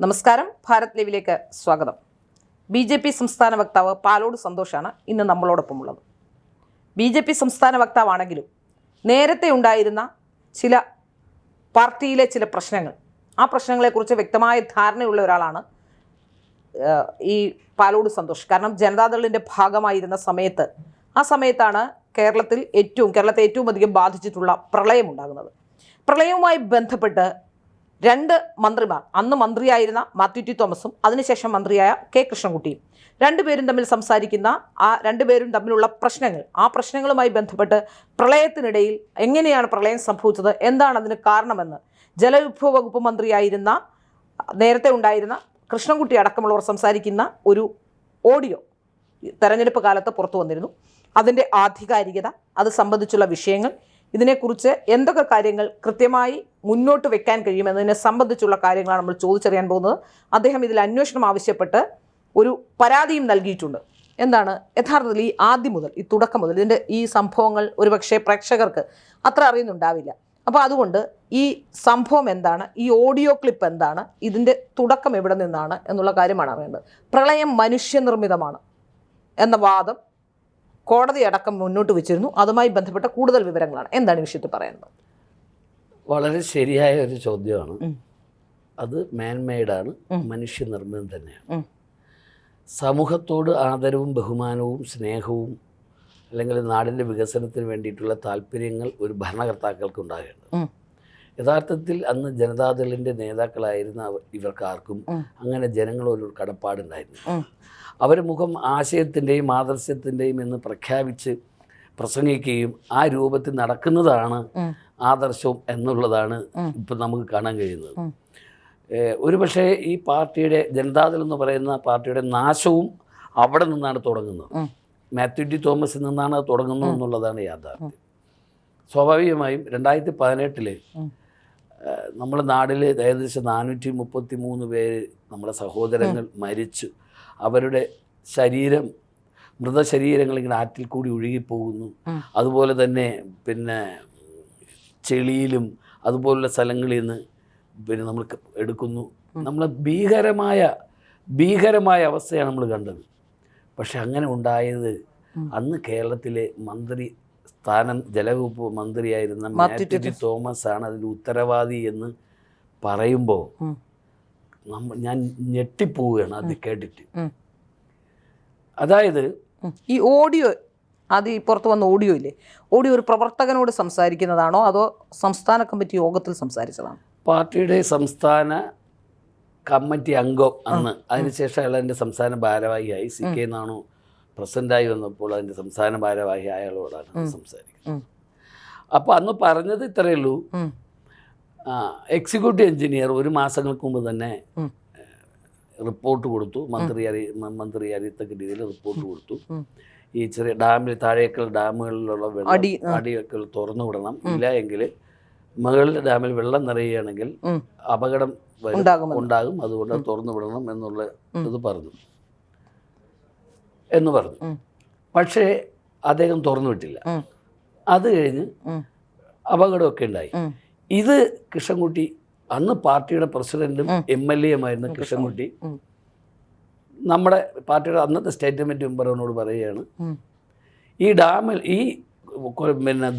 നമസ്കാരം, ഭാരത് ലൈവിലേക്ക് സ്വാഗതം. BJP സംസ്ഥാന വക്താവ് പാലോട് സന്തോഷാണ് ഇന്ന് നമ്മളോടൊപ്പമുള്ളത്. BJP സംസ്ഥാന വക്താവാണെങ്കിലും നേരത്തെ ഉണ്ടായിരുന്ന ചില പാർട്ടിയിലെ ചില പ്രശ്നങ്ങൾ, ആ പ്രശ്നങ്ങളെക്കുറിച്ച് വ്യക്തമായ ധാരണയുള്ള ഒരാളാണ് ഈ പാലോട് സന്തോഷ്. കാരണം ജനതാദളിൻ്റെ ഭാഗമായിരുന്ന ആ സമയത്താണ് കേരളത്തെ ഏറ്റവും അധികം ബാധിച്ചിട്ടുള്ള പ്രളയം ഉണ്ടാകുന്നത്. പ്രളയവുമായി ബന്ധപ്പെട്ട് രണ്ട് മന്ത്രിമാർ, അന്ന് മന്ത്രിയായിരുന്ന മാത്യു ടി തോമസും അതിനുശേഷം മന്ത്രിയായ കെ കൃഷ്ണൻകുട്ടിയും, രണ്ടുപേരും തമ്മിലുള്ള പ്രശ്നങ്ങൾ, ആ പ്രശ്നങ്ങളുമായി ബന്ധപ്പെട്ട് പ്രളയത്തിനിടയിൽ എങ്ങനെയാണ് പ്രളയം സംഭവിച്ചത്, എന്താണ് അതിന് കാരണമെന്ന് ജലവിഭവ വകുപ്പ് മന്ത്രിയായിരുന്ന നേരത്തെ ഉണ്ടായിരുന്ന കൃഷ്ണൻകുട്ടി അടക്കമുള്ളവർ സംസാരിക്കുന്ന ഒരു ഓഡിയോ തെരഞ്ഞെടുപ്പ് കാലത്ത് പുറത്തു വന്നിരുന്നു. അതിൻ്റെ ആധികാരികത, അത് സംബന്ധിച്ചുള്ള വിഷയങ്ങൾ, ഇതിനെക്കുറിച്ച് എന്തൊക്കെ കാര്യങ്ങൾ കൃത്യമായി മുന്നോട്ട് വെക്കാൻ കഴിയുമെന്നതിനെ സംബന്ധിച്ചുള്ള കാര്യങ്ങളാണ് നമ്മൾ ചോദിച്ചറിയാൻ പോകുന്നത്. അദ്ദേഹം ഇതിൽ അന്വേഷണം ആവശ്യപ്പെട്ട് ഒരു പരാതിയും നൽകിയിട്ടുണ്ട്. എന്താണ് യഥാർത്ഥത്തിൽ ഈ തുടക്കം മുതൽ ഇതിൻ്റെ ഈ സംഭവങ്ങൾ ഒരുപക്ഷെ പ്രേക്ഷകർക്ക് അത്ര അറിയുന്നുണ്ടാവില്ല. അപ്പോൾ അതുകൊണ്ട് ഈ സംഭവം എന്താണ്, ഈ ഓഡിയോ ക്ലിപ്പ് എന്താണ്, ഇതിൻ്റെ തുടക്കം എവിടെ നിന്നാണ് എന്നുള്ള കാര്യമാണ് അറിയേണ്ടത്. പ്രളയം മനുഷ്യനിർമ്മിതമാണ് എന്ന വാദം കോടതി അടക്കം മുന്നോട്ട് വെച്ചിരുന്നു. അതുമായി ബന്ധപ്പെട്ട കൂടുതൽ വിവരങ്ങളാണ്. എന്താണ് ഈ വിഷയത്തിൽ പറയുന്നത്? വളരെ ശരിയായ ഒരു ചോദ്യമാണ്. അത് മാൻമെയ്ഡാണ്, മനുഷ്യനിർമ്മിതം തന്നെയാണ്. സമൂഹത്തോട് ആദരവും ബഹുമാനവും സ്നേഹവും അല്ലെങ്കിൽ നാടിൻ്റെ വികസനത്തിന് വേണ്ടിയിട്ടുള്ള താല്പര്യങ്ങൾ ഒരു ഭരണകർത്താക്കൾക്ക് ഉണ്ടാകേണ്ടത്. യഥാർത്ഥത്തിൽ അന്ന് ജനതാദളിൻ്റെ നേതാക്കളായിരുന്ന ഇവർക്കാർക്കും അങ്ങനെ ജനങ്ങളൊരു കടപ്പാടുണ്ടായിരുന്നു. അവർ മുഖം ആശയത്തിൻ്റെയും ആദർശത്തിൻ്റെയും എന്ന് പ്രഖ്യാപിച്ച് പ്രസംഗിക്കുകയും ആ രൂപത്തിൽ നടക്കുന്നതാണ് ആദർശവും എന്നുള്ളതാണ് ഇപ്പം നമുക്ക് കാണാൻ കഴിയുന്നത്. ഒരുപക്ഷെ ഈ പാർട്ടിയുടെ ജനതാദൾ എന്ന് പറയുന്ന പാർട്ടിയുടെ നാശവും അവിടെ നിന്നാണ് തുടങ്ങുന്നത്. മാത്യു ടി തോമസിൽ നിന്നാണ് അത് തുടങ്ങുന്നത് എന്നുള്ളതാണ് യാഥാർത്ഥ്യം. സ്വാഭാവികമായും 2018 നമ്മുടെ നാട്ടിൽ ഏകദേശം 433 പേര് നമ്മുടെ സഹോദരങ്ങൾ മരിച്ചു. അവരുടെ മൃതശരീരങ്ങൾ ഇങ്ങനെ ആറ്റിൽ കൂടി ഒഴുകിപ്പോകുന്നു. അതുപോലെ തന്നെ പിന്നെ ചെളിയിലും അതുപോലുള്ള സ്ഥലങ്ങളിൽ നിന്ന് നമ്മൾ എടുക്കുന്നു. നമ്മൾ ഭീകരമായ അവസ്ഥയാണ് നമ്മൾ കണ്ടത്. പക്ഷെ അങ്ങനെ ഉണ്ടായത് അന്ന് കേരളത്തിലെ ജലവകുപ്പ് മന്ത്രിയായിരുന്ന മാത്യു ടി തോമസ് ആണ് അതിൻ്റെ ഉത്തരവാദി എന്ന് പറയുമ്പോൾ ഞാൻ ഞെട്ടിപ്പോവുകയാണ് അത് കേട്ടിട്ട്. അതായത് ഈ ഓഡിയോ, അത് ഈ പുറത്ത് വന്ന ഓഡിയോ ഇല്ലേ, ഓഡിയോ ഒരു പ്രവർത്തകനോട് സംസാരിക്കുന്നതാണോ അതോ സംസ്ഥാന കമ്മിറ്റി യോഗത്തിൽ സംസാരിച്ചതാണോ? പാർട്ടിയുടെ സംസ്ഥാന കമ്മിറ്റി അംഗം അന്ന്, അതിനുശേഷം അയാൾ അതിൻ്റെ സംസ്ഥാന ഭാരവാഹിയായി CK എന്നാണോ പ്രസിഡൻ്റായി വന്നപ്പോൾ അതിൻ്റെ സംസ്ഥാന ഭാരവാഹി അയാളോടാണ് സംസാരിക്കുന്നത്. അപ്പോൾ അന്ന് പറഞ്ഞത് ഇത്രയേ ഉള്ളൂ. എക്സിക്യൂട്ടീവ് എഞ്ചിനീയർ ഒരു മാസങ്ങൾക്ക് മുമ്പ് തന്നെ റിപ്പോർട്ട് കൊടുത്തു. മന്ത്രി അറിയത്തക്ക രീതിയിൽ റിപ്പോർട്ട് കൊടുത്തു. ഈ ചെറിയ താഴേക്കുള്ള ഡാമുകളിലുള്ള അടിയൊക്കെ തുറന്നു വിടണം, ഇല്ല എങ്കിൽ മുകളിലെ ഡാമിൽ വെള്ളം നിറയുകയാണെങ്കിൽ അപകടം ഉണ്ടാകും, അതുകൊണ്ട് തുറന്നു വിടണം എന്നുള്ള ഇത് പറഞ്ഞു. പക്ഷേ അദ്ദേഹം തുറന്നു വിട്ടില്ല. അത് കഴിഞ്ഞ് അപകടമൊക്കെ ഉണ്ടായി. ഇത് കൃഷ്ണൻകുട്ടി, അന്ന് പാർട്ടിയുടെ പ്രസിഡന്റും MLA-യുമായിരുന്ന കൃഷ്ണൻകുട്ടി നമ്മുടെ പാർട്ടിയുടെ അന്നത്തെ സ്റ്റേറ്റ് കമ്മിറ്റി മെമ്പറിനോട് പറയുകയാണ്, ഈ ഡാമിൽ ഈ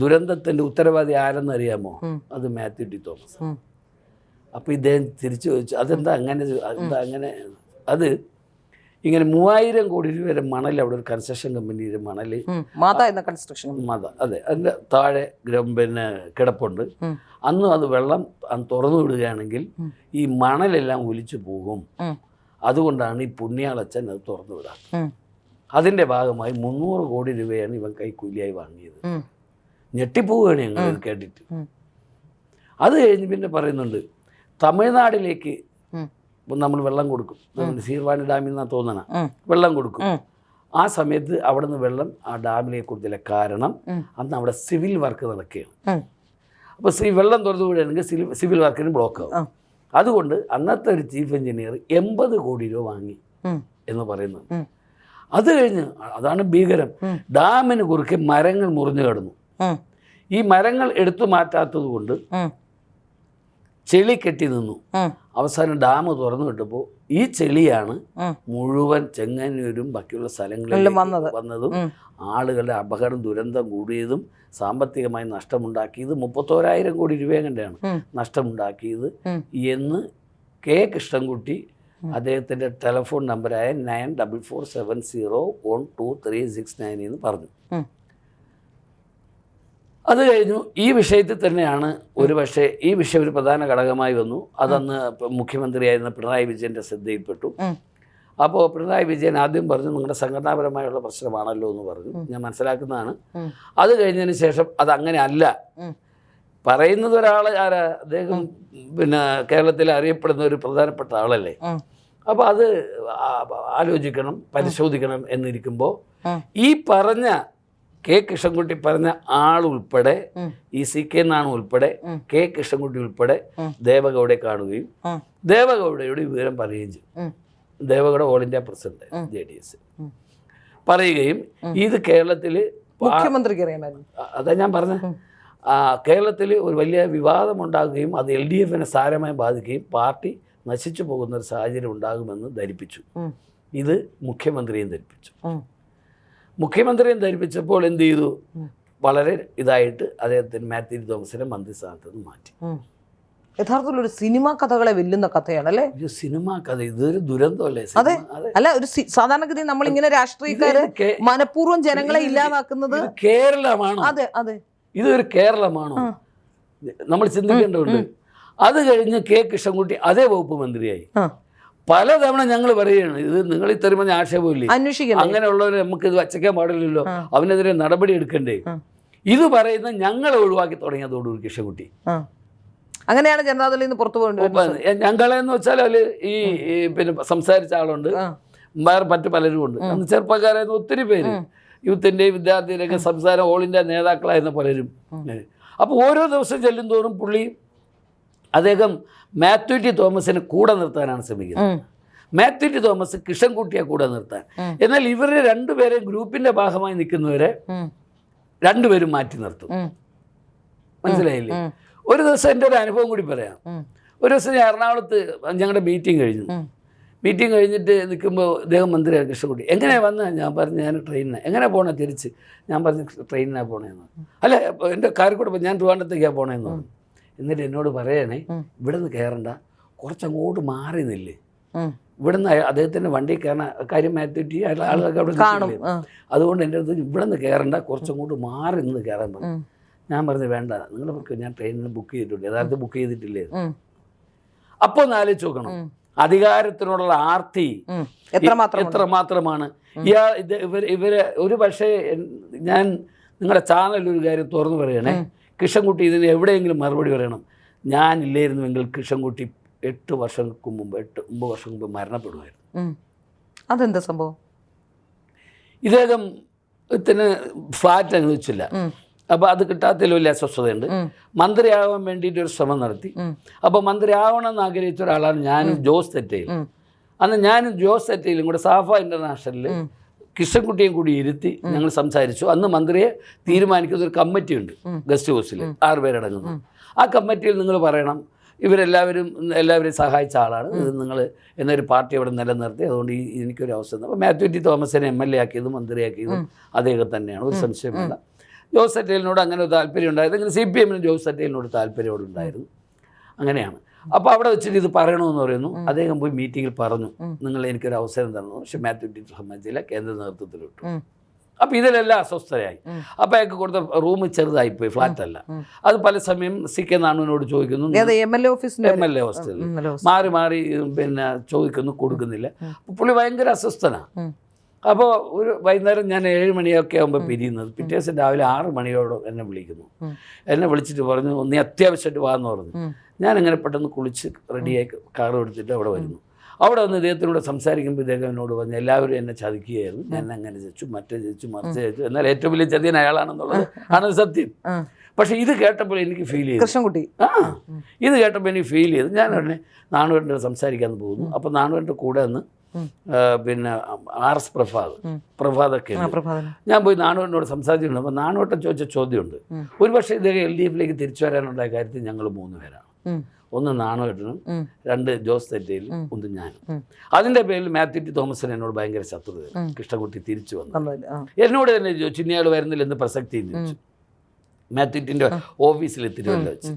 ദുരന്തത്തിൻ്റെ ഉത്തരവാദി ആരെന്ന് അറിയാമോ? അത് മാത്യു ടി തോമസ്. അപ്പോൾ ഇദ്ദേഹം തിരിച്ചു ചോദിച്ചു, അതെന്താ അങ്ങനെ? അത് ഇങ്ങനെ 3000 കോടി രൂപ വരെ മണൽ, അവിടെ ഒരു കൺസ്ട്രക്ഷൻ കമ്പനിയുടെ മണൽ അതെ അതിൻ്റെ താഴെ കിടപ്പുണ്ട്. അന്ന് അത് വെള്ളം തുറന്നു വിടുകയാണെങ്കിൽ ഈ മണലെല്ലാം ഒലിച്ചു പോകും. അതുകൊണ്ടാണ് ഈ പുണ്യാളച്ചൻ അത് തുറന്നു വിടാത്തത്. അതിൻ്റെ ഭാഗമായി 300 കോടി രൂപയാണ് ഇവൻ കൈക്കൂലിയായി വാങ്ങിയത്. ഞെട്ടിപ്പോവുകയാണ് ഞങ്ങൾ ഇത് കേട്ടിട്ട്. അത് കഴിഞ്ഞ് പിന്നെ പറയുന്നുണ്ട്, തമിഴ്നാട്ടിലേക്ക് നമ്മൾ വെള്ളം കൊടുക്കും. സീർവാണി ഡാമിൽ നിന്നാണ് തോന്നണം, വെള്ളം കൊടുക്കും. ആ സമയത്ത് അവിടെ നിന്ന് വെള്ളം ആ ഡാമിലേക്ക് കൊടുത്തില്ല. കാരണം അന്ന് അവിടെ സിവിൽ വർക്ക് നടക്കുകയാണ്. അപ്പോൾ വെള്ളം തുറന്നു വിടുകയാണെങ്കിൽ സിവിൽ വർക്കിന് ബ്ലോക്ക് ആവും. അതുകൊണ്ട് അന്നത്തെ ഒരു ചീഫ് എഞ്ചിനീയർ 80 കോടി രൂപ വാങ്ങി എന്ന് പറയുന്നത്. അത് കഴിഞ്ഞ് അതാണ് ഭീകരം. ഡാമിന് കുറുക്കെ മരങ്ങൾ മുറിഞ്ഞു കിടന്നു. ഈ മരങ്ങൾ എടുത്തു മാറ്റാത്തത് കൊണ്ട് ചെളി കെട്ടി നിന്നു. അവസാനം ഡാം തുറന്നു വിട്ടപ്പോൾ ഈ ചെളിയാണ് മുഴുവൻ ചെങ്ങന്നൂരും ബാക്കിയുള്ള സ്ഥലങ്ങളിലും വന്നതും ആളുകളുടെ അപകടം ദുരന്തം കൂടിയതും സാമ്പത്തികമായി നഷ്ടമുണ്ടാക്കിയത് 31,000 കോടി രൂപയാണ് നഷ്ടമുണ്ടാക്കിയത് എന്ന് കെ കൃഷ്ണൻകുട്ടി അദ്ദേഹത്തിൻ്റെ ടെലിഫോൺ നമ്പറായ 9447012369 എന്ന് പറഞ്ഞു. അത് കഴിഞ്ഞു. ഈ വിഷയത്തിൽ തന്നെയാണ് ഒരുപക്ഷെ ഈ വിഷയം ഒരു പ്രധാന ഘടകമായി വന്നു. അതന്ന് മുഖ്യമന്ത്രിയായിരുന്ന പിണറായി വിജയൻ്റെ ശ്രദ്ധയിൽപ്പെട്ടു. അപ്പോൾ പിണറായി വിജയൻ ആദ്യം പറഞ്ഞു നിങ്ങളുടെ സംഘടനാപരമായുള്ള പ്രശ്നമാണല്ലോ എന്ന് പറഞ്ഞു. ഞാൻ മനസ്സിലാക്കുന്നതാണ്. അത് കഴിഞ്ഞതിന് ശേഷം അതങ്ങനെ അല്ല പറയുന്നത്. ഒരാൾ ആരാ അദ്ദേഹം പിന്നെ കേരളത്തിൽ അറിയപ്പെടുന്ന ഒരു പ്രധാനപ്പെട്ട ആളല്ലേ. അപ്പോൾ അത് ആലോചിക്കണം പരിശോധിക്കണം എന്നിരിക്കുമ്പോൾ ഈ പറഞ്ഞ കെ കൃഷ്ണൻകുട്ടി പറഞ്ഞ ആളുൾപ്പെടെ ഈ CK നാണു ഉൾപ്പെടെ കെ കൃഷ്ണൻകുട്ടി ഉൾപ്പെടെ ദേവഗൗഡയെ കാണുകയും ദേവഗൗഡയോട് വിവരം പറയുകയും ചെയ്യും. Deve Gowda all India president JDS പറയുകയും ഇത് കേരളത്തിൽ മുഖ്യമന്ത്രിക്ക് അറിയാമായിരുന്നു. അതാ ഞാൻ പറഞ്ഞ കേരളത്തിൽ ഒരു വലിയ വിവാദമുണ്ടാകുകയും അത് LDFനെ സാരമായി ബാധിക്കുകയും പാർട്ടി നശിച്ചു പോകുന്ന ഒരു സാഹചര്യം ഉണ്ടാകുമെന്ന് ധരിപ്പിച്ചു. ഇത് മുഖ്യമന്ത്രിയും ധരിപ്പിച്ചു. മുഖ്യമന്ത്രിയും ധരിപ്പിച്ചപ്പോൾ എന്ത് ചെയ്തു? വളരെ ഇതായിട്ട് അദ്ദേഹത്തിന് മാത്യു തോമസിനെ മന്ത്രിസ്ഥാനത്ത് നിന്ന് മാറ്റി. യഥാർത്ഥത്തിൽ ഒരു സിനിമാ കഥകളെ വെല്ലുന്ന കഥയാണ് അല്ലേ ഒരു സിനിമാ കഥ. ഇതൊരു ദുരന്തമല്ലേ? അതെ. അല്ല, ഒരു സാധാരണഗതി നമ്മളിങ്ങനെ രാഷ്ട്രീയക്കാര് മനഃപൂർവ്വം ജനങ്ങളെ ഇല്ലാതാക്കുന്നത് കേരളമാണോ? അതെ അതെ, ഇതൊരു കേരളമാണോ നമ്മൾ ചിന്തിക്കേണ്ടതുണ്ട്. അത് കഴിഞ്ഞ് കെ കൃഷ്ണൻകുട്ടി അതേ വകുപ്പ് മന്ത്രിയായി. പലതവണ ഞങ്ങൾ പറയുകയാണ് ഇത് നിങ്ങൾ ഇത്തരം ആക്ഷേപമില്ലേ, അങ്ങനെയുള്ളവരെ നമുക്ക് ഇത് വച്ചയ്ക്കാൻ പാടില്ലല്ലോ, അവനെതിരെ നടപടി എടുക്കണ്ടേ. ഇത് പറയുന്ന ഞങ്ങളെ ഒഴിവാക്കി തുടങ്ങിയതോടുകൂടി കൃഷ്ണൻകുട്ടി അങ്ങനെയാണ് ജനതാദളിൽ നിന്ന് പുറത്തു പോകേണ്ടത്. ഞങ്ങളെന്ന് വെച്ചാൽ അതിൽ ഈ പിന്നെ സംസാരിച്ച ആളുണ്ട്, വേറെ മറ്റു പലരും ഉണ്ട്. അന്ന് ചെറുപ്പക്കാരായിരുന്ന ഒത്തിരി പേര് യൂത്തിൻ്റെയും വിദ്യാർത്ഥിയുടെയൊക്കെ സംസാരം ഓൾ ഇന്ത്യ നേതാക്കളായിരുന്ന പലരും. അപ്പോൾ ഓരോ ദിവസം ചെല്ലും തോറും പുള്ളി അദ്ദേഹം മാത്യു തോമസിനെ കൂടെ നിർത്താനാണ് ശ്രമിക്കുന്നത്. മാത്യു തോമസ് കൃഷ്ണൻകുട്ടിയെ കൂടെ നിർത്താൻ. എന്നാൽ ഇവരെ രണ്ടുപേരെയും ഗ്രൂപ്പിൻ്റെ ഭാഗമായി നിൽക്കുന്നവരെ രണ്ടുപേരും മാറ്റി നിർത്തും. മനസ്സിലായില്ലേ? ഒരു ദിവസം എൻ്റെ ഒരു അനുഭവം കൂടി പറയാം. ഒരു ദിവസം ഞാൻ എറണാകുളത്ത് ഞങ്ങളുടെ മീറ്റിംഗ് കഴിഞ്ഞു. മീറ്റിംഗ് കഴിഞ്ഞിട്ട് നിൽക്കുമ്പോൾ ഇദ്ദേഹം മന്ത്രിയാണ് കൃഷ്ണൻകുട്ടി. എങ്ങനെയാണ് വന്നത്? ഞാൻ പറഞ്ഞു ഞാൻ ട്രെയിനിനാണ്. എങ്ങനെ പോകണേ തിരിച്ച്? ഞാൻ പറഞ്ഞു ട്രെയിനിനാണ് പോകണേന്ന്. അല്ല എൻ്റെ കാരിക്കൂടെ ഞാൻ ട്രിവാൻഡ്രത്തേക്കാണ് പോകണേന്ന് പറഞ്ഞു. എന്നിട്ട് എന്നോട് പറയണേ ഇവിടെ നിന്ന് കയറണ്ട, കുറച്ചങ്ങോട്ട് മാറി നില്ലേ. ഇവിടെ നിന്ന് അദ്ദേഹത്തിൻ്റെ വണ്ടി കയറണ കാര്യം മാറ്റി ആളുകളൊക്കെ അവിടെ കാണും. അതുകൊണ്ട് എൻ്റെ അടുത്ത് ഇവിടെ നിന്ന് കയറണ്ട, കുറച്ചങ്ങോട്ട് മാറി നിന്ന് കയറാൻ പറഞ്ഞു. ഞാൻ പറഞ്ഞു വേണ്ട, നിങ്ങൾ ഞാൻ ട്രെയിനിന് ബുക്ക് ചെയ്തിട്ടുണ്ട്. യഥാർത്ഥത്തിൽ ബുക്ക് ചെയ്തിട്ടില്ലേ. അപ്പോൾ ഒന്ന് ആലോചിച്ച് നോക്കണം അധികാരത്തിനോടുള്ള ആർത്തി എത്രമാത്രമാണ്. ഇവരെ ഒരു പക്ഷേ ഞാൻ നിങ്ങളുടെ ചാനലിൽ ഒരു കാര്യം തുറന്നു പറയണേ, കൃഷ്ണൻകുട്ടി ഇതിന് എവിടെയെങ്കിലും മറുപടി പറയണം. ഞാനില്ലായിരുന്നുവെങ്കിൽ കൃഷ്ണൻകുട്ടി 8 വർഷങ്ങൾക്ക് മുമ്പ് 9 വർഷം മുമ്പ് മരണപ്പെടുമായിരുന്നു. അതെന്താ സംഭവം? ഇദ്ദേഹത്തിന് ഫ്ലാറ്റ് അനുവദിച്ചില്ല. അപ്പോൾ അത് കിട്ടാത്തതിൽ വലിയ അസ്വസ്ഥതയുണ്ട്. മന്ത്രിയാവാൻ വേണ്ടിയിട്ട് ഒരു ശ്രമം നടത്തി. അപ്പോൾ മന്ത്രിയാവണം എന്ന് ആഗ്രഹിച്ച ഒരാളാണ് ഞാനും ജോസ് തെറ്റയിൽ. അന്ന് ഞാനും ജോസ് തെറ്റയിലും കൂടെ സാഫ ഇൻ്റർനാഷണലിൽ കൃഷ്ണൻകുട്ടിയും കൂടി ഇരുത്തി ഞങ്ങൾ സംസാരിച്ചു. അന്ന് മന്ത്രിയെ തീരുമാനിക്കുന്ന ഒരു കമ്മിറ്റി ഉണ്ട് ഗസ്റ്റ് ഹൗസിൽ 6 പേരടങ്ങുന്നു. ആ കമ്മിറ്റിയിൽ നിങ്ങൾ പറയണം എല്ലാവരെയും സഹായിച്ച ആളാണ് ഇത്, നിങ്ങൾ എന്നൊരു പാർട്ടി അവിടെ നിലനിർത്തി, അതുകൊണ്ട് എനിക്കൊരു അവസ്ഥ. അപ്പോൾ മാത്യു തോമസിനെ MLA ആക്കിയതും മന്ത്രിയാക്കിയതും അദ്ദേഹം തന്നെയാണ്, ഒരു സംശയമില്ല. ജോസ് തെറ്റയിലിനോട് അങ്ങനെ ഒരു താല്പര്യം ഉണ്ടായിരുന്നു. അങ്ങനെ CPM-ന് ജോസ് തെറ്റയിലിനോട് താല്പര്യമോടുണ്ടായിരുന്നു. അങ്ങനെയാണ്. അപ്പോൾ അവിടെ വെച്ചിട്ട് ഇത് പറയണമെന്ന് പറയുന്നു. അദ്ദേഹം പോയി മീറ്റിങ്ങിൽ പറഞ്ഞു നിങ്ങൾ എനിക്കൊരു അവസരം തന്നു. പക്ഷെ മാത്യു സമ്മതിച്ചില്ല, കേന്ദ്ര നേതൃത്വത്തിൽ വിട്ടു. അപ്പോൾ ഇതിലെല്ലാം അസ്വസ്ഥരായി. അപ്പോൾ അയാൾക്ക് കൊടുത്ത റൂം ചെറുതായിപ്പോയി, ഫ്ലാറ്റല്ല. അത് പല സമയം CK നാണുവിനോട് ചോദിക്കുന്നു, MLA ഹോസ്റ്റലിൽ മാറി മാറി പിന്നെ ചോദിക്കുന്നു, കൊടുക്കുന്നില്ല. പുള്ളി ഭയങ്കര അസ്വസ്ഥനാണ്. അപ്പോൾ ഒരു വൈകുന്നേരം ഞാൻ 7 മണിയൊക്കെ ആകുമ്പോൾ പിരിയുന്നത്. പിറ്റേ ദിവസം രാവിലെ 6 മണിയോടെ എന്നെ വിളിക്കുന്നു. എന്നെ വിളിച്ചിട്ട് പറഞ്ഞു നീ അത്യാവശ്യമായിട്ട് വാന്ന് പറഞ്ഞു. ഞാനങ്ങനെ പെട്ടെന്ന് കുളിച്ച് റെഡിയായി കാറും എടുത്തിട്ട് അവിടെ വരുന്നു. അവിടെ വന്ന് ഇദ്ദേഹത്തിനോട് സംസാരിക്കുമ്പോൾ ഇദ്ദേഹം എന്നോട് പറഞ്ഞു എല്ലാവരും എന്നെ ചതിക്കുകയായിരുന്നു, ഞാൻ അങ്ങനെ ചതിച്ചു, മറ്റേ ചതിച്ചു, മറിച്ച് ചതിച്ചു, എന്നാൽ ഏറ്റവും വലിയ ചതിയൻ അയാളാണെന്നുള്ളത് ആണ് സത്യം. പക്ഷേ ഇത് കേട്ടപ്പോൾ എനിക്ക് ഫീൽ ചെയ്തു, കൃഷ്ണൻകുട്ടി ഇത് കേട്ടപ്പോൾ എനിക്ക് ഫീൽ ചെയ്തു. ഞാൻ ഉടനെ നാണുവേട്ടൻ്റെ സംസാരിക്കാൻ പോകുന്നു. അപ്പോൾ നാണുവേട്ടൻ്റെ കൂടെ നിന്ന് പിന്നെ RS പ്രഭാതൊക്കെ ഞാൻ പോയി നാണുവേട്ടനോട് സംസാരിച്ചിട്ടുണ്ട്. അപ്പോൾ നാണുവേട്ടൻ ചോദിച്ച ചോദ്യമുണ്ട്. ഒരുപക്ഷെ ഇദ്ദേഹം LDFിലേക്ക് തിരിച്ചു വരാനുണ്ടായ കാര്യത്തിൽ ഞങ്ങൾ 3 പേരാണ്. ഒന്ന് നാണുവേട്ടനും, 2 ജോസ് തെറ്റയിലും, 1 ഞാനും. അതിൻ്റെ പേരിൽ മാത്യു ടി തോമസിന് എന്നോട് ഭയങ്കര ശത്രുത. കൃഷ്ണൻകുട്ടി തിരിച്ചു വന്നു എന്നോട് തന്നെ ചോദിച്ചു, ഇനിയാൾ വരുന്നില്ല എന്ന് പ്രസക്തി ചോദിച്ചു. മാത്യു ടിൻ്റെ ഓഫീസിൽ തിരുവല്ല വെച്ച്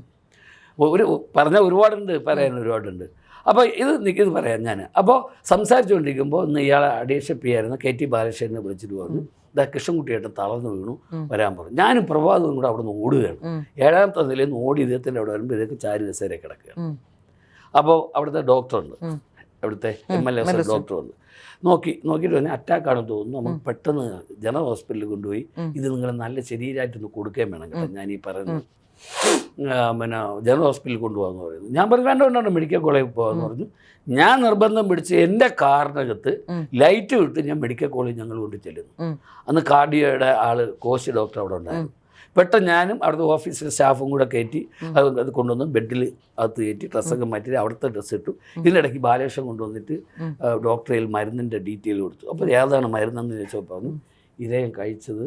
പറഞ്ഞാൽ ഒരുപാടുണ്ട്. അപ്പോൾ ഇത് പറയാം ഞാൻ. അപ്പോൾ സംസാരിച്ചുകൊണ്ടിരിക്കുമ്പോൾ ഇന്ന് ഇയാളെ അഡീഷപ്പ് ചെയ്യായിരുന്നു KT ബാലകൃഷ്ണനെ വിളിച്ചിട്ട് പറഞ്ഞു, ഇതാ കൃഷ്ണൻകുട്ടിയായിട്ട് തളർന്നു വീണു, വരാൻ പറഞ്ഞു. ഞാനും പ്രഭാതവും കൂടെ അവിടെ നിന്ന് ഓടുകയാണ്. 7ാമത്തെ നിലയിൽ നിന്ന് ഓടി ഇദ്ദേഹത്തിൻ്റെ അവിടെ വരുമ്പോൾ ഇതൊക്കെ ചാരി ദസേര കിടക്കുകയാണ്. അപ്പോൾ അവിടുത്തെ ഡോക്ടറുണ്ട്, അവിടുത്തെ MLS ഡോക്ടറുണ്ട്. നോക്കിയിട്ട് പറഞ്ഞാൽ അറ്റാക്കാണെന്ന് തോന്നുന്നു, നമുക്ക് പെട്ടെന്ന് ജനറൽ ഹോസ്പിറ്റലിൽ കൊണ്ടുപോയി ഇത് നിങ്ങൾ നല്ല ശരീരമായിട്ടൊന്ന് കൊടുക്കുകയും വേണം കേട്ടോ, ഞാൻ ഈ പറയുന്നത് ജനറൽ ഹോസ്പിറ്റലിൽ കൊണ്ടുപോകാമെന്ന് പറയുന്നു. ഞാൻ പറഞ്ഞു വേണ്ട മെഡിക്കൽ കോളേജിൽ പോകാമെന്ന് പറഞ്ഞു. ഞാൻ നിർബന്ധം പിടിച്ച് എൻ്റെ കാറിനകത്ത് ലൈറ്റ് വിട്ട് ഞാൻ മെഡിക്കൽ കോളേജ് ഞങ്ങൾ കൊണ്ട് ചെല്ലുന്നു. അന്ന് കാർഡിയോയുടെ കോശി ഡോക്ടർ അവിടെ ഉണ്ടായിരുന്നു. പെട്ടെന്ന് ഞാനും അവിടുത്തെ ഓഫീസിലെ സ്റ്റാഫും കൂടെ കയറ്റി അത് കൊണ്ടുവന്ന് ബെഡിൽ അകത്ത് കയറ്റി ഡ്രസ്സൊക്കെ മാറ്റി അവിടുത്തെ ഡ്രസ്സ് ഇട്ടു. ഇതിനിടയ്ക്ക് ബാലകൃഷ്ണൻ കൊണ്ടുവന്നിട്ട് ഡോക്ടറിൽ മരുന്നിൻ്റെ ഡീറ്റെയിൽ കൊടുത്തു. അപ്പോൾ ഏതാണ് മരുന്നെന്ന് ചോദിച്ചപ്പോൾ പറഞ്ഞു, ഇദ്ദേഹം കഴിച്ചത്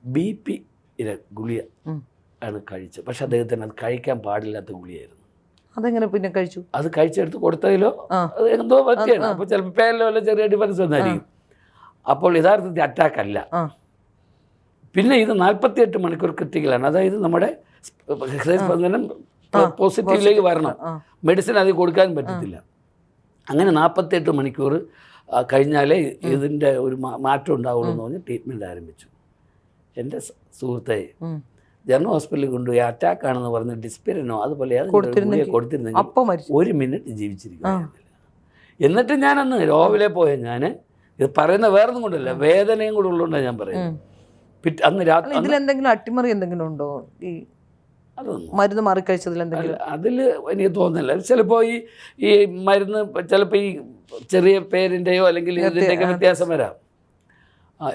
BP ഗുളിക ആണ് കഴിച്ചത്. പക്ഷെ അദ്ദേഹത്തിന് അത് കഴിക്കാൻ പാടില്ലാത്ത ഗുളിയായിരുന്നു. അതെങ്ങനെ പിന്നെ കഴിച്ചു? അത് കഴിച്ചെടുത്ത് കൊടുത്തതിലോ അത് എന്തോ പറ്റിയാണ്. അപ്പോൾ ചിലപ്പോൾ പേരിലോ വല്ല ചെറിയ ഡിഫറൻസ് വന്നായിരിക്കും. അപ്പോൾ യഥാർത്ഥത്തിൽ അറ്റാക്ക് അല്ല. പിന്നെ ഇത് 48 മണിക്കൂർ ക്രിട്ടിക്കലാണ്. അതായത് നമ്മുടെ ഹൃദയസ്പന്ദനം പോസിറ്റീവിലേക്ക് വരണം. മെഡിസിൻ അത് കൊടുക്കാൻ പറ്റത്തില്ല. അങ്ങനെ 48 മണിക്കൂർ കഴിഞ്ഞാലേ ഇതിൻ്റെ ഒരു മാറ്റം ഉണ്ടാവുള്ളൂ എന്ന് പറഞ്ഞ് ട്രീറ്റ്മെൻറ്റ് ആരംഭിച്ചു. എൻ്റെ സുഹൃത്തെ ജനറൽ ഹോസ്പിറ്റലിൽ കൊണ്ടുപോയി അറ്റാക്കാണെന്ന് പറഞ്ഞ് ഡിസ്പിരിനോ അതുപോലെ കൊടുത്തിരുന്നെങ്കിൽ 1 മിനിറ്റ് ജീവിച്ചിരിക്കുകയായിരുന്നില്ല. എന്നിട്ട് ഞാനന്ന് രാവിലെ പോയ ഞാൻ ഇത് പറയുന്ന വേറൊന്നും കൊണ്ടല്ല, വേദനയും കൂടെ ഉള്ളതുകൊണ്ടാണ് ഞാൻ പറയുന്നത്. അന്ന് രാത്രി ഇതിലെന്തെങ്കിലും അട്ടിമറി എന്തെങ്കിലും ഉണ്ടോ? ഈ അതൊന്നും മരുന്ന് മാറിക്കഴിച്ചതിൽ എന്തെങ്കിലും അതിൽ എനിക്ക് തോന്നുന്നില്ല. ചിലപ്പോൾ ഈ മരുന്ന് ചിലപ്പോൾ ഈ ചെറിയ പേരിൻ്റെയോ അല്ലെങ്കിൽ ഇതിൻ്റെയൊക്കെ വ്യത്യാസം വരാം.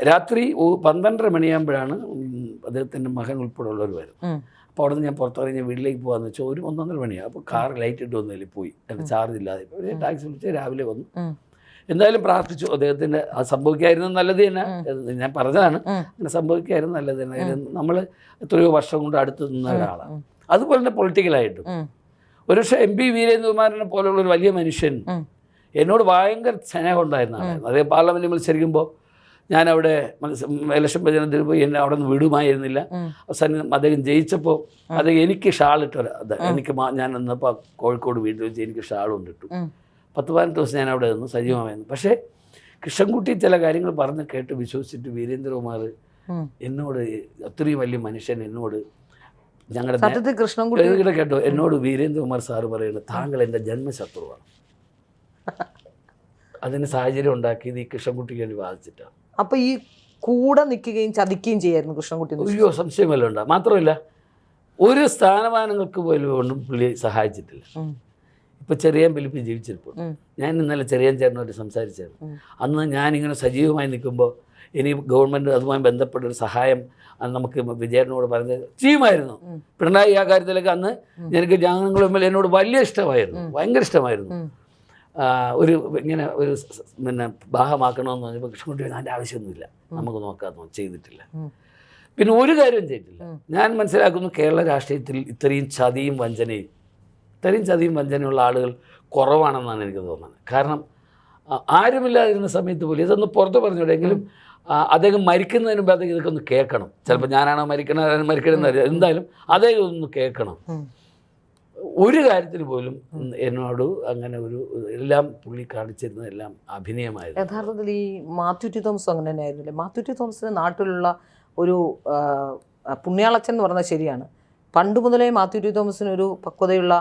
രാത്രി 12:30 മണിയാകുമ്പോഴാണ് അദ്ദേഹത്തിൻ്റെ മകൻ ഉൾപ്പെടെയുള്ളവർ വരും. അപ്പോൾ അവിടെ നിന്ന് ഞാൻ പുറത്തിറങ്ങി വീട്ടിലേക്ക് പോകാമെന്ന് വെച്ചാൽ 1-1:30 മണിയാണ്. അപ്പോൾ കാർ ലൈറ്റ് ഇട്ട് വന്നതിൽ പോയി, എൻ്റെ ചാർജ് ഇല്ലാതെ. ഇപ്പോൾ ഒരു ടാക്സി വിളിച്ച് രാവിലെ വന്നു. എന്തായാലും പ്രാർത്ഥിച്ചു അദ്ദേഹത്തിൻ്റെ അത് സംഭവിക്കായിരുന്നു നല്ലത് തന്നെ. ഞാൻ പറഞ്ഞതാണ്, അങ്ങനെ സംഭവിക്കായിരുന്നു നല്ലത് തന്നെ. നമ്മൾ എത്രയോ വർഷം കൊണ്ട് അടുത്ത് നിന്ന ഒരാളാണ്. അതുപോലെ തന്നെ പൊളിറ്റിക്കലായിട്ടും ഒരു പക്ഷേ MP വീരേന്ദ്രകുമാരനെ പോലുള്ളൊരു വലിയ മനുഷ്യൻ എന്നോട് ഭയങ്കര സ്നേഹം ഉണ്ടായിരുന്ന ആളായിരുന്നു. അദ്ദേഹം പാർലമെൻറ്റിൽ മത്സരിക്കുമ്പോൾ ഞാനവിടെ ഇലക്ഷൻ പ്രചരണത്തിന് പോയി എന്നെ അവിടെ നിന്ന് വിടുമായിരുന്നില്ല. അവസാനം അദ്ദേഹം ജയിച്ചപ്പോൾ അദ്ദേഹം എനിക്ക് ഷാളിട്ടൊരു എനിക്ക് ഞാൻ നിന്നപ്പോൾ കോഴിക്കോട് വീട്ടിൽ വെച്ച് എനിക്ക് ഷാളും ഇട്ടു. 10-15 ദിവസം ഞാൻ അവിടെ നിന്ന് സജീവമായിരുന്നു. പക്ഷേ കൃഷ്ണൻകുട്ടി ചില കാര്യങ്ങൾ പറഞ്ഞ് കേട്ട് വിശ്വസിച്ചിട്ട് വീരേന്ദ്രകുമാർ എന്നോട് അത്രയും വലിയ മനുഷ്യൻ എന്നോട് ഞങ്ങളുടെ കൃഷ്ണൻകുട്ടി കേട്ടോ എന്നോട് വീരേന്ദ്രകുമാർ സാറ് പറയുന്നത്, താങ്കൾ എൻ്റെ ജന്മശത്രുവാണ്. അതിന് സാഹചര്യം ഉണ്ടാക്കിയത് ഈ കൃഷ്ണൻകുട്ടിക്ക് വേണ്ടി ബാധിച്ചിട്ടാണ്. അപ്പോൾ ഈ കൂടെ നിൽക്കുകയും ചതിക്കുകയും ചെയ്യായിരുന്നു കൃഷ്ണൻകുട്ടി? അയ്യോ, സംശയമല്ല ഉണ്ടാകും. മാത്രമല്ല ഒരു സ്ഥാനമാനങ്ങൾക്ക് പോലും ഒന്നും പുള്ളി സഹായിച്ചിട്ടില്ല. ഇപ്പോൾ ചെറിയാൻ ഫിലിപ്പ് ജീവിച്ചിരിപ്പോൾ ഞാൻ ഇന്നലെ ചെറിയാൻ ചേട്ടനോട്ട് സംസാരിച്ചായിരുന്നു. അന്ന് ഞാനിങ്ങനെ സജീവമായി നിൽക്കുമ്പോൾ ഇനി ഗവൺമെൻറ് അതുമായി ബന്ധപ്പെട്ടൊരു സഹായം നമുക്ക് വിജയനോട് പറഞ്ഞ് ചെയ്യുമായിരുന്നു. പിണറായി ആ കാര്യത്തിലൊക്കെ അന്ന് എനിക്ക് ഞങ്ങൾ എന്നോട് വലിയ ഇഷ്ടമായിരുന്നു, ഭയങ്കര ഇഷ്ടമായിരുന്നു. ഒരു ഇങ്ങനെ ഒരു പിന്നെ ഭാഗമാക്കണമെന്ന് പറഞ്ഞപ്പോൾ കൃഷ്ണൻകുട്ടി അതിൻ്റെ ആവശ്യമൊന്നുമില്ല, നമുക്ക് നോക്കാമെന്ന് ചെയ്തിട്ടില്ല. പിന്നെ ഒരു കാര്യം ചെയ്തിട്ടില്ല. ഞാൻ മനസ്സിലാക്കുന്നു കേരള രാഷ്ട്രീയത്തിൽ ഇത്രയും ചതിയും വഞ്ചനയുള്ള ആളുകൾ കുറവാണെന്നാണ് എനിക്ക് തോന്നുന്നത്. കാരണം ആരുമില്ലാതിരുന്ന സമയത്ത് പോലും ഇതൊന്ന് പുറത്ത് പറഞ്ഞുവിടെങ്കിലും അദ്ദേഹം മരിക്കുന്നതിന് മുമ്പ് അദ്ദേഹം ഇതൊക്കെ ഒന്ന് കേൾക്കണം. ചിലപ്പോൾ ഞാനാണോ മരിക്കണമെന്ന് എന്തായാലും അദ്ദേഹം ഒന്ന് കേൾക്കണം. ഒരു കാര്യത്തിന് പോലും എന്നോട് അങ്ങനെ ഒരു എല്ലാം പുള്ളി കാണിച്ചിരുന്നത് എല്ലാം അഭിനയമായിരുന്നു. യഥാർത്ഥത്തിൽ ഈ മാത്യു ടി തോമസ് അങ്ങനെ തന്നെയായിരുന്നില്ലേ? മാത്യു ടി തോമസിന് നാട്ടിലുള്ള ഒരു പുണ്യാളച്ചൻ എന്ന് പറഞ്ഞാൽ ശരിയാണ്. പണ്ട് മുതലേ മാത്യു ടി തോമസിന് ഒരു പക്വതയുള്ള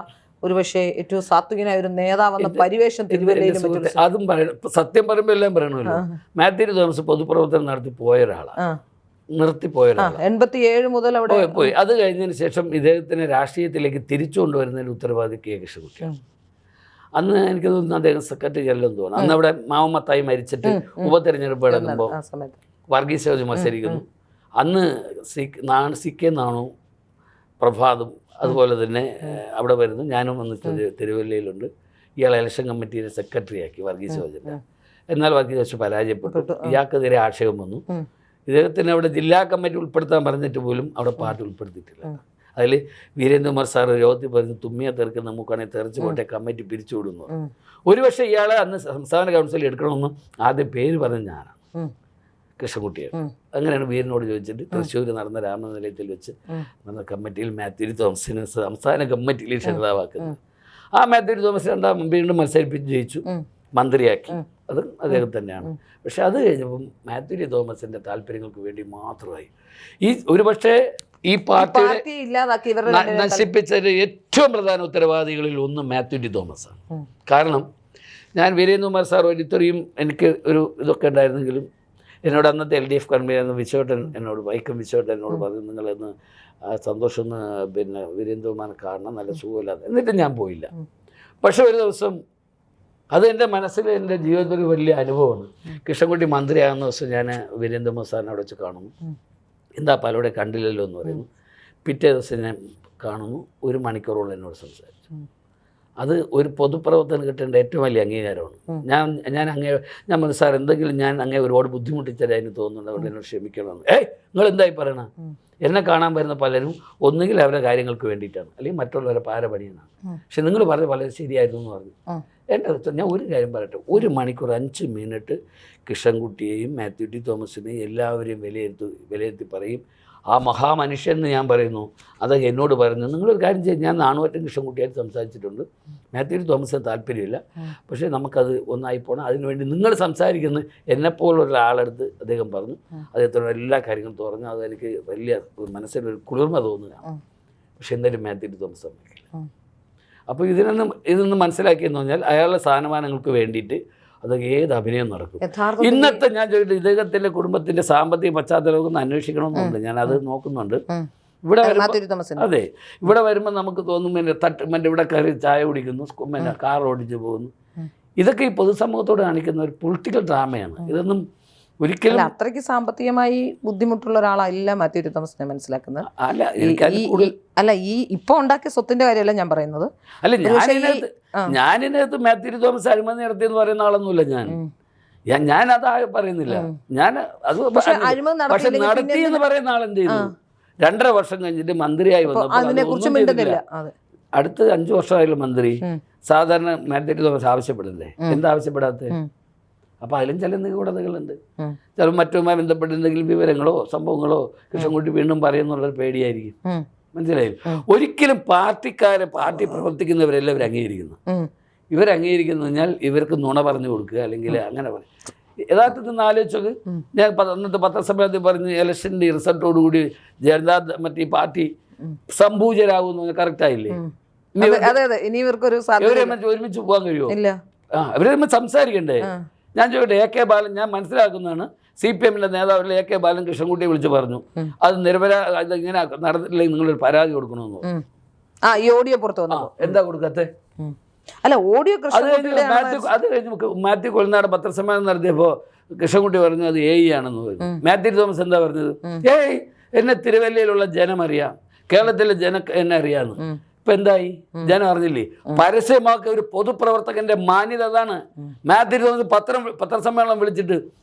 ഒരു പക്ഷേ ഏറ്റവും സാത്വികനായ ഒരു നേതാവെന്ന പരിവേഷം തിരുവല്ലയിലും അതും പറയണം. സത്യം പറയുമ്പോൾ എല്ലാം പറയണമല്ലോ. മാത്യു ടി തോമസ് പൊതുപ്രവർത്തനം നടത്തി പോയ ഒരാളാണ്, നിർത്തിപ്പോയ ഒരാളാണ്. 87 മുതൽ അവിടെ പോയി. അത് കഴിഞ്ഞതിന് ശേഷം ഇദ്ദേഹത്തിനെ രാഷ്ട്രീയത്തിലേക്ക് തിരിച്ചു കൊണ്ടുവരുന്നതിന് ഉത്തരവാദി കെ കൃഷ്ണൻകുട്ടിയാണ്. അന്ന് എനിക്ക് തോന്നുന്നു അദ്ദേഹം സെക്രട്ടറി ജനറലെന്ന് തോന്നുന്നു. അന്ന് അവിടെ മാമത്തായി മരിച്ചിട്ട് ഉപതെരഞ്ഞെടുപ്പ് നടക്കുമ്പോൾ വർഗീസ് ജോർജ് മത്സരിക്കുന്നു. അന്ന് CK നാണു പ്രഭാതും അതുപോലെ തന്നെ അവിടെ വരുന്നു. ഞാനും വന്ന് തിരുവല്ലയിലുണ്ട്. ഇയാളെ ഇലക്ഷൻ കമ്മിറ്റിയുടെ സെക്രട്ടറിയാക്കി വർഗീസ് ജോർജിനെ. എന്നാൽ വർഗീസ് ജോർജ് പരാജയപ്പെട്ടു. ഇയാൾക്കെതിരെ ആക്ഷേപം വന്നു. ഇദ്ദേഹത്തിന് അവിടെ ജില്ലാ കമ്മിറ്റി ഉൾപ്പെടുത്താൻ പറഞ്ഞിട്ട് പോലും അവിടെ പാർട്ടി ഉൾപ്പെടുത്തിയിട്ടില്ല. അതിൽ വീരേന്ദ്രകുമാർ സാറ് രോഗത്തിൽ പറഞ്ഞ് തുമ്മിയ തെറുക്കുന്ന നമുക്കാണെങ്കിൽ തെറിച്ച് പോട്ടെ കമ്മിറ്റി പിരിച്ചുവിടുന്നു. ഒരുപക്ഷെ ഇയാളെ അന്ന് സംസ്ഥാന കൗൺസിലിൽ എടുക്കണമെന്ന് ആദ്യം പേര് പറഞ്ഞ ഞാനാണ്, കൃഷ്ണൻകുട്ടിയാണ്. അങ്ങനെയാണ് വീരനോട് ചോദിച്ചിട്ട് തൃശ്ശൂർ നടന്ന രാമനിലയത്തിൽ വെച്ച് നടന്ന കമ്മിറ്റിയിൽ മാത്യു തോമസിനെ സംസ്ഥാന കമ്മിറ്റിയിൽ ക്ഷണിതാവാക്കുന്നത്. ആ മാത്യു തോമസ് വീണ്ടും മത്സരിപ്പിച്ച് ജയിച്ചു, മന്ത്രിയാക്കി. അത് അദ്ദേഹം തന്നെയാണ്. പക്ഷെ അത് കഴിഞ്ഞപ്പം മാത്യു തോമസിൻ്റെ താല്പര്യങ്ങൾക്ക് വേണ്ടി മാത്രമായി ഈ ഒരുപക്ഷെ ഈ പാർട്ടി നശിപ്പിച്ചതിൽ ഏറ്റവും പ്രധാന ഉത്തരവാദികളിൽ ഒന്ന് മാത്യു തോമസാണ്. കാരണം ഞാൻ വീരേന്ദ്രകുമാർ സാർ ഇത്രയും എനിക്ക് ഒരു ഇതൊക്കെ ഉണ്ടായിരുന്നെങ്കിലും എന്നോട് അന്നത്തെ LDF കൺവീനർ വിശ്വട്ടൻ എന്നോട് വൈക്കം വിശ്വട്ടൻ എന്നോട് പറഞ്ഞു, നിങ്ങളെന്ന് സന്തോഷം പിന്നെ വീരേന്ദ്രകുമാറിനെ കാണണം, നല്ല സുഖമില്ലാതെ. എന്നിട്ട് ഞാൻ പോയില്ല. പക്ഷെ ഒരു ദിവസം അത് എൻ്റെ മനസ്സിൽ എൻ്റെ ജീവിതത്തിൽ ഒരു വലിയ അനുഭവമാണ്. കൃഷ്ണൻകുട്ടി മന്ത്രിയാകുന്ന ദിവസം ഞാൻ വീരേന്ദ്രകുമാർ സാറിനെ അവിടെ വെച്ച് കാണുന്നു. എന്താ പലവിടെ കണ്ടില്ലല്ലോ എന്ന് പറയുന്നു. പിറ്റേ ദിവസം ഞാൻ കാണുന്നു, 1 മണിക്കൂറോളം എന്നോട് സംസാരിച്ചു. അത് ഒരു പൊതുപ്രവർത്തനം കിട്ടേണ്ട ഏറ്റവും വലിയ അംഗീകാരമാണ്. ഞാൻ പറഞ്ഞു, സാർ എന്തെങ്കിലും ഞാൻ അങ്ങേ ഒരുപാട് ബുദ്ധിമുട്ടിച്ചതായി തോന്നുന്നുണ്ട്, അതുകൊണ്ട് എന്നോട് ക്ഷമിക്കണമെന്ന്. നിങ്ങൾ എന്തായി പറയണം? എന്നെ കാണാൻ വരുന്ന പലരും ഒന്നുകിൽ അവരുടെ കാര്യങ്ങൾക്ക് വേണ്ടിയിട്ടാണ്, അല്ലെങ്കിൽ മറ്റുള്ളവരെ പാരപണിയാണ്. പക്ഷെ നിങ്ങൾ പറഞ്ഞ വളരെ ശരിയായിരുന്നു എന്ന് പറഞ്ഞു. എൻ്റെ അടുത്ത് ഞാൻ ഒരു കാര്യം പറയട്ടെ, 1 മണിക്കൂർ 5 മിനിറ്റ് കൃഷ്ണൻകുട്ടിയെയും മാത്യു തോമസിനെയും എല്ലാവരെയും വിലയിരുത്തി പറയും. ആ മഹാമനുഷ്യൻ എന്ന് ഞാൻ പറയുന്നു, അത് എന്നോട് പറയുന്നു, നിങ്ങളൊരു കാര്യം ചെയ്യും, ഞാൻ നാണുവറ്റം കൃഷ്ണൻകുട്ടിയായിട്ട് സംസാരിച്ചിട്ടുണ്ട്, മാത്യു തോമസിന് താല്പര്യമില്ല, പക്ഷേ നമുക്കത് ഒന്നായി പോകണം, അതിനുവേണ്ടി നിങ്ങൾ സംസാരിക്കുന്നത് എന്നെപ്പോലൊരാളെടുത്ത് അദ്ദേഹം പറഞ്ഞു. അദ്ദേഹത്തോട് എല്ലാ കാര്യങ്ങളും തുറന്നു. അതെനിക്ക് വലിയ മനസ്സിലൊരു കുളിർമ തോന്നുകയാണ്. പക്ഷെ എന്തായാലും മാത്യു തോമസ് സമ്മതിക്കില്ല. അപ്പോൾ ഇതൊന്നും മനസ്സിലാക്കിയെന്ന് പറഞ്ഞാൽ അയാളുടെ സ്ഥാനമാനങ്ങൾക്ക് വേണ്ടിയിട്ട് അത് ഏത് അഭിനയം നടക്കും. ഇന്നത്തെ ഞാൻ ചോദിച്ചിട്ട് ഇദ്ദേഹത്തിൻ്റെ കുടുംബത്തിൻ്റെ സാമ്പത്തിക പശ്ചാത്തലമൊക്കെ ഒന്ന് അന്വേഷിക്കണമെന്നുണ്ട്, ഞാനത് നോക്കുന്നുണ്ട്. ഇവിടെ അതെ, ഇവിടെ വരുമ്പോൾ നമുക്ക് തോന്നും മറ്റേ ഇവിടെ കയറി ചായ കുടിക്കുന്നു, പിന്നെ കാർ ഓടിച്ച് പോകുന്നു. ഇതൊക്കെ ഈ പൊതുസമൂഹത്തോട് കാണിക്കുന്ന ഒരു പൊളിറ്റിക്കൽ ഡ്രാമയാണ്. ഇതൊന്നും ഒരിക്കലും അത്രയ്ക്ക് സാമ്പത്തികമായി ബുദ്ധിമുട്ടുള്ള ഒരാളല്ല മാത്യു തോമസിനെ മനസ്സിലാക്കുന്നത്. അല്ല, ഈ ഇപ്പൊ ഉണ്ടാക്കിയ സ്വത്തിന്റെ കാര്യമല്ല ഞാൻ പറയുന്നത്. അല്ല, ഞാനിതിനകത്ത് മാത്യു തോമസ് അഴിമതി നടത്തിയെന്ന് പറയുന്ന ആളൊന്നുമില്ല. ഞാൻ അതാ പറയുന്നില്ല. ഞാൻ അത് പക്ഷെ നടത്തി എന്ന് പറയുന്ന ആളെന്ത് ചെയ്തു? 2.5 വർഷം കഴിഞ്ഞിട്ട് മന്ത്രിയായി വന്നപ്പോൾ അടുത്ത 5 വർഷമായാലും മന്ത്രി സാധാരണ മാത്യു തോമസ് ആവശ്യപ്പെടുന്നില്ലേ? എന്താ ആവശ്യപ്പെടാത്ത? അപ്പോൾ അതിലും ചില നിഗൂഢതകളുണ്ട്. ചിലപ്പോൾ മറ്റുമായി ബന്ധപ്പെട്ട എന്തെങ്കിലും വിവരങ്ങളോ സംഭവങ്ങളോ കൃഷ്ണൻകുട്ടി വീണ്ടും പറയുന്നുള്ളൊരു പേടിയായിരിക്കും. മനസ്സിലായി? ഒരിക്കലും പാർട്ടി പ്രവർത്തിക്കുന്നവരെല്ലാവരും അംഗീകരിക്കുന്നു. ഇവരംഗീകരിക്കുന്നു പറഞ്ഞാൽ ഇവർക്ക് നുണ പറഞ്ഞു കൊടുക്കുക, അല്ലെങ്കിൽ അങ്ങനെ പറയും. യഥാർത്ഥത്തിൽ ആലോചിച്ചത് ഞാൻ അന്നത്തെ പത്രസമ്മേളനത്തിൽ പറഞ്ഞ് ഇലക്ഷൻ്റെ റിസൾട്ടോടുകൂടി ജനതാ മറ്റേ പാർട്ടി സംഭൂജരാകുന്നു. കറക്റ്റായില്ലേ? ഒരുമിച്ച് പോകാൻ കഴിയുമോ? ഇവരെ സംസാരിക്കണ്ടേ? ഞാൻ ചോദിക്കട്ടെ, AK ബാലൻ, ഞാൻ മനസ്സിലാക്കുന്നതാണ്, CPM-ന്റെ നേതാവിലെ AK ബാലൻ കൃഷ്ണൻകുട്ടിയെ വിളിച്ച് പറഞ്ഞു, അത് ഇങ്ങനെ നടന്നിട്ടില്ലെങ്കിൽ നിങ്ങളൊരു പരാതി കൊടുക്കണമെന്ന് പറഞ്ഞു. എന്താ കൊടുക്കാത്തെ? അല്ല, ഓഡിയോ അത് കഴിഞ്ഞ് മാത്യു കൊല്ലനാട് പത്രസമ്മേളനം നടത്തിയപ്പോൾ കൃഷ്ണൻകുട്ടി പറഞ്ഞു അത് AI ആണെന്ന് പറഞ്ഞു. മാത്യു തോമസ് എന്താ പറഞ്ഞത്? എന്നെ തിരുവല്ലയിലുള്ള ജനം അറിയാം, കേരളത്തിലെ എന്നെ അറിയാമെന്ന്. ഇപ്പൊ എന്തായി? ജനം അറിഞ്ഞില്ലേ? പരസ്യമാക്കിയ ഒരു പൊതുപ്രവർത്തകന്റെ മാന്യത അതാണ്. മാത്യു തോമസ് പത്രസമ്മേളനം വിളിച്ചിട്ട്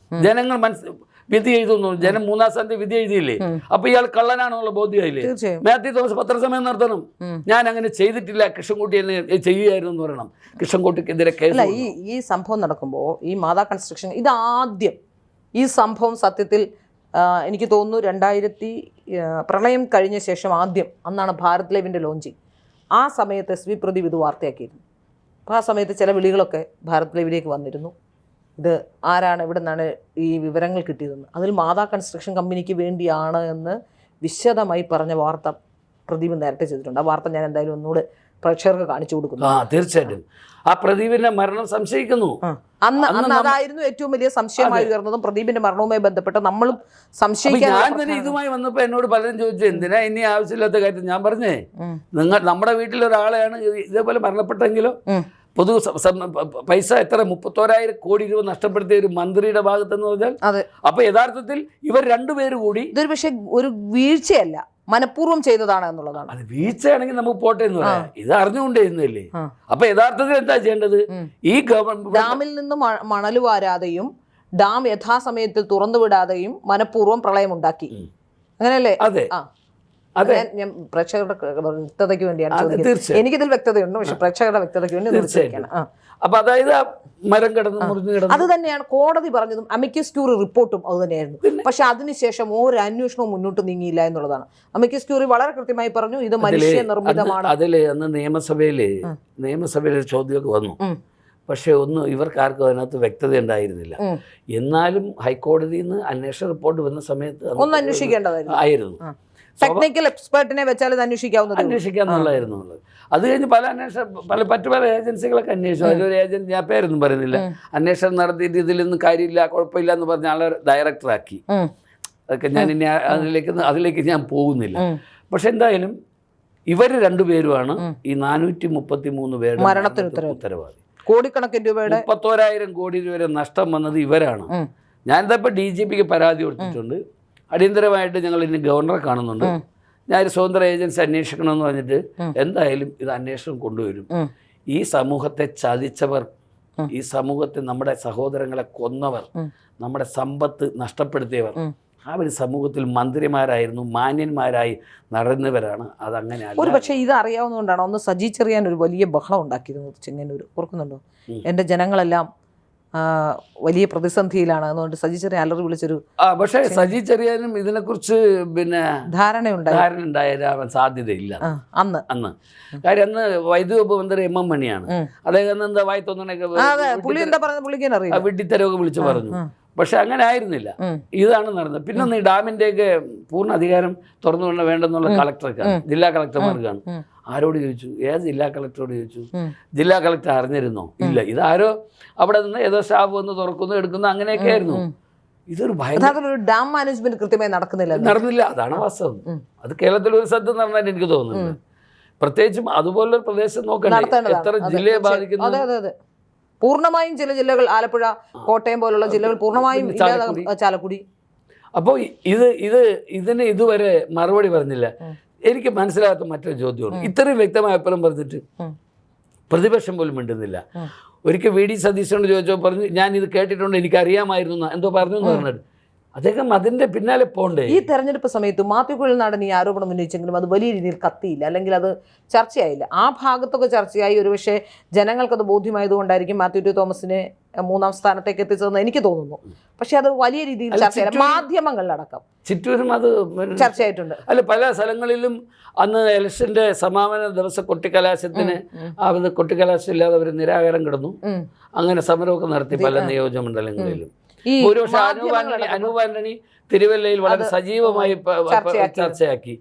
ജനങ്ങൾ വിധി എഴുതുന്നു. ജനം 3-ാം സ്ഥാനത്ത് വിധി എഴുതിയില്ലേ? അപ്പൊ ഇയാൾ കള്ളനാണെന്നുള്ള ബോധ്യമായില്ലേ? മാത്യു തോമസ് പത്രസമ്മേളനം നടത്തണം. ഞാൻ അങ്ങനെ ചെയ്തിട്ടില്ല, കൃഷ്ണൻകുട്ടി എന്നെ ചെയ്യുകയായിരുന്നു എന്ന് പറയണം. കൃഷ്ണൻകുട്ടിക്കെതിരെ കേസ്. ഈ സംഭവം നടക്കുമ്പോൾ ഈ മാതാ കൺസ്ട്രക്ഷൻ ഇതാദ്യം ഈ സംഭവം സത്യത്തിൽ എനിക്ക് തോന്നുന്നു 2000 പ്രളയം കഴിഞ്ഞ ശേഷം ആദ്യം അന്നാണ് ഭാരത് ലൈവിൻ്റെ ലോഞ്ചിങ്. ആ സമയത്ത് SB പ്രദീപ് ഇത് വാർത്തയാക്കിയിരുന്നു. അപ്പോൾ ആ സമയത്ത് ചില വിളികളൊക്കെ ഭാരത് ലൈവിലേക്ക് വന്നിരുന്നു. ഇത് ആരാണ്, ഇവിടെ നിന്നാണ് ഈ വിവരങ്ങൾ കിട്ടിയതെന്ന്. അതിൽ മാതാ കൺസ്ട്രക്ഷൻ കമ്പനിക്ക് വേണ്ടിയാണ് എന്ന് വിശദമായി പറഞ്ഞ വാർത്ത പ്രദീപ് നേരത്തെ ചെയ്തിട്ടുണ്ട്. ആ വാർത്ത ഞാൻ എന്തായാലും ഒന്നുകൂടെ പ്രേക്ഷകർക്ക് കാണിച്ചു കൊടുക്കുന്നു. തീർച്ചയായിട്ടും ആ പ്രദീപിന്റെ മരണം സംശയിക്കുന്നു. അന്ന് അതായിരുന്നു ഏറ്റവും വലിയ സംശയമായി ഉയർന്നതും. പ്രദീപിന്റെ മരണവുമായി ബന്ധപ്പെട്ട് നമ്മളും സംശയിക്കാൻ. ഞാൻ തന്നെ ഇതുമായി വന്നപ്പോൾ എന്നോട് പലരും ചോദിച്ചു, എന്തിനാ ഇനി ആവശ്യമില്ലാത്ത കാര്യം? ഞാൻ പറഞ്ഞേ, നമ്മുടെ വീട്ടിലൊരാളെയാണ് ഇതേപോലെ മരണപ്പെട്ടെങ്കിലോ പൊതു പൈസ എത്ര 31,000 കോടി രൂപ നഷ്ടപ്പെടുത്തിയ ഒരു മന്ത്രിയുടെ ഭാഗത്തെന്ന് പറഞ്ഞാൽ, അപ്പൊ യഥാർത്ഥത്തിൽ ഇവർ രണ്ടുപേരും കൂടി ഇതൊരു പക്ഷെ ഒരു വീഴ്ചയല്ല, മനഃപൂർവ്വം ചെയ്തതാണ് എന്നുള്ളതാണ്. അത് വീഴ്ചയാണെങ്കിൽ നമുക്ക് പോട്ടെ എന്ന് പറയാം. ഇത് അറിഞ്ഞുകൊണ്ടേയിരുന്നില്ലേ? അപ്പൊ യഥാർത്ഥത്തിൽ എന്താ ചെയ്യേണ്ടത്? ഈ ഡാമിൽ നിന്ന് മണൽ വാരാതെയും ഡാം യഥാസമയത്തിൽ തുറന്നുവിടാതെയും മനഃപൂർവ്വം പ്രളയം ഉണ്ടാക്കി, അങ്ങനെയല്ലേ? അതെ. അതെ. ഞാൻ പ്രേക്ഷകരുടെ വ്യക്തതയ്ക്ക് വേണ്ടിയാണ് ചോദിക്കുന്നത്. തീർച്ചയായും. എനിക്കിതിൽ വ്യക്തതയുണ്ട്, പക്ഷെ പ്രേക്ഷകരുടെ വ്യക്തതയ്ക്ക് വേണ്ടി തീർച്ചയായിട്ടും. അപ്പൊ അതായത് ആ മരം കിടന്ന് മുറിഞ്ഞു കിടന്നു. അത് തന്നെയാണ് കോടതി പറഞ്ഞതും അമിക്കസ് ക്യൂറി റിപ്പോർട്ടും അത് തന്നെയായിരുന്നു. പക്ഷെ അതിനുശേഷം ഒരു അന്വേഷണവും മുന്നോട്ട് നീങ്ങിയില്ല എന്നുള്ളതാണ്. അമിക്കസ് ക്യൂറി വളരെ കൃത്യമായി പറഞ്ഞു ഇത് മനുഷ്യനിർമ്മിതമാണ്. അതില് അന്ന് നിയമസഭയില് ഒരു ചോദ്യമൊക്കെ വന്നു. പക്ഷെ ഇവർക്കാർക്കും അതിനകത്ത് വ്യക്തത ഉണ്ടായിരുന്നില്ല. എന്നാലും ഹൈക്കോടതിയിൽ നിന്ന് അന്വേഷണ റിപ്പോർട്ട് വന്ന സമയത്ത് ഒന്ന് അന്വേഷിക്കേണ്ടതായിരുന്നു. ടെക്നിക്കൽ എക്സ്പേർട്ടിനെ വെച്ചാൽ ഇത് അന്വേഷിക്കാന്നുള്ളതായിരുന്നു ഉള്ളത്. അത് കഴിഞ്ഞ് പല ഏജൻസികളൊക്കെ അന്വേഷിച്ചു. അതിലൊരു ഏജൻസി, ഞാൻ പേരൊന്നും പറയുന്നില്ല, അന്വേഷണം നടത്തിയിട്ട് ഇതിലൊന്നും കാര്യമില്ല, കുഴപ്പമില്ല എന്ന് പറഞ്ഞ ആളെ ഡയറക്ടറാക്കി. അതൊക്കെ ഞാൻ ഇനി അതിലേക്ക് ഞാൻ പോകുന്നില്ല. പക്ഷെ എന്തായാലും ഇവർ രണ്ടുപേരുമാണ് ഈ 433 പേരുടെ മരണത്തിന് ഉത്തരവാദി. കോടിക്കണക്കിന് രൂപയുടെ 31,000 കോടി രൂപ നഷ്ടം വന്നത് ഇവരാണ്. ഞാനിതപ്പോൾ DGPക്ക് പരാതി കൊടുത്തിട്ടുണ്ട്. അടിയന്തരമായിട്ട് ഞങ്ങൾ ഇനി ഗവർണറെ കാണുന്നുണ്ട്. ഞാൻ സ്വതന്ത്ര ഏജൻസി അന്വേഷിക്കണമെന്ന് പറഞ്ഞിട്ട് എന്തായാലും ഇത് അന്വേഷണം കൊണ്ടുവരും. ഈ സമൂഹത്തെ ചതിച്ചവർ, ഈ സമൂഹത്തെ നമ്മുടെ സഹോദരങ്ങളെ കൊന്നവർ, നമ്മുടെ സമ്പത്ത് നഷ്ടപ്പെടുത്തിയവർ, അവർ സമൂഹത്തിൽ മന്ത്രിമാരായിരുന്നു, മാന്യന്മാരായി നടന്നവരാണ്. അതങ്ങനെ ഒരു പക്ഷേ ഇത് അറിയാവുന്നതുകൊണ്ടാണ് ഒന്ന് സജി ചെറിയാൻ ഒരു വലിയ ബഹളം ഉണ്ടാക്കിയിരുന്നത് ചെങ്ങന്നൂർ. ഓർക്കുന്നുണ്ടോ? എൻ്റെ ജനങ്ങളെല്ലാം വലിയ പ്രതിസന്ധിയിലാണ്, അതുകൊണ്ട് സജി ചെറിയാൻ അലറി വിളിച്ചൊരു. പക്ഷേ സജി ചെറിയാനും ഇതിനെക്കുറിച്ച് പിന്നെ ധാരണ സാധ്യതയില്ല അന്ന്. കാര്യം അന്ന് വൈദ്യുതി വകുപ്പ് മന്ത്രി MM മണിയാണ്. അദ്ദേഹം എന്താ വായി തോന്നണൊക്കെ വിഡ്ഢിത്തരമൊക്കെ വിളിച്ചു പറഞ്ഞു. പക്ഷെ അങ്ങനെ ആയിരുന്നില്ല. ഇതാണ് നടന്നത്. പിന്നെ ഈ ഡാമിൻ്റെയൊക്കെ പൂർണ്ണ അധികാരം തുറന്നു വേണ്ടെന്നുള്ള കളക്ടർക്കാണ്, ജില്ലാ കളക്ടർമാർക്കാണ്. ആരോട് ചോദിച്ചു? ഏത് ജില്ലാ കളക്ടറോട് ചോദിച്ചു? ജില്ലാ കളക്ടർ അറിഞ്ഞിരുന്നോ? ഇല്ല. ഇതാരോ അവിടെ നിന്ന് ഏതോ സ്റ്റാഫ് വന്ന് തുറക്കുന്നു എടുക്കുന്നു അങ്ങനെയൊക്കെ ആയിരുന്നു. ഇതൊരു ഭയങ്കര ഡാം മാനേജ്മെന്റ് കൃത്യമായി നടന്നില്ല. അതാണ് വാസ്തവം. അത് കേരളത്തിൽ ഒരു സ്ഥലത്ത് നടന്നായിട്ട് എനിക്ക് തോന്നുന്നില്ല. പ്രത്യേകിച്ചും അതുപോലൊരു പ്രദേശം നോക്കണ്ടേ, എത്ര ജില്ലയെ ബാധിക്കുന്നു. പൂർണ്ണമായും ചില ജില്ലകൾ, ആലപ്പുഴ, കോട്ടയം പോലുള്ള ജില്ലകൾ പൂർണ്ണമായും ചാലക്കുടി. അപ്പോൾ ഇതിന് ഇതുവരെ മറുപടി പറഞ്ഞില്ല. എനിക്ക് മനസ്സിലാകാത്ത മറ്റൊരു ചോദ്യമാണ്, ഇത്രയും വ്യക്തമായ അപ്പുറം പറഞ്ഞിട്ട് പ്രതിപക്ഷം പോലും മിണ്ടുന്നില്ല. ഒരിക്കൽ VD സതീശനോട് ചോദിച്ചപ്പോൾ പറഞ്ഞു, ഞാൻ ഇത് കേട്ടിട്ടുണ്ട്, എനിക്കറിയാമായിരുന്നു എന്തോ പറഞ്ഞു എന്ന് പറഞ്ഞിട്ട് അദ്ദേഹം അതിന്റെ പിന്നാലെ പോണ്ടേ. ഈ തെരഞ്ഞെടുപ്പ് സമയത്ത് മാത്യു കുഴൽനാടൻ ഈ ആരോപണം ഉന്നയിച്ചെങ്കിലും അത് വലിയ രീതിയിൽ കത്തിയില്ല, അല്ലെങ്കിൽ അത് ചർച്ചയായില്ല. ആ ഭാഗത്തൊക്കെ ചർച്ചയായി. ഒരുപക്ഷെ ജനങ്ങൾക്കത് ബോധ്യമായതുകൊണ്ടായിരിക്കും മാത്യു ടി തോമസിനെ 3ാം സ്ഥാനത്തേക്ക് എത്തിച്ചതെന്ന് എനിക്ക് തോന്നുന്നു. പക്ഷെ അത് വലിയ രീതിയിൽ ചർച്ചയായില്ല, മാധ്യമങ്ങളിലടക്കം ചുറ്റൂരും അത് ചർച്ചയായിട്ടുണ്ട്. അല്ല, പല സ്ഥലങ്ങളിലും അന്ന് ഇലക്ഷന്റെ സമാപന ദിവസം കൊട്ടിക്കലാശത്തിന് കൊട്ടിക്കലാശം ഇല്ലാതെ അവർ നിരാകരണം കിടന്നു. അങ്ങനെ സമരമൊക്കെ നടത്തി പല നിയോജകമണ്ഡലങ്ങളിലും. ഭൂരിപക്ഷ അനൂപ് ആന്റണി തിരുവല്ലയിൽ വളരെ സജീവമായി ചർച്ചയാക്കി.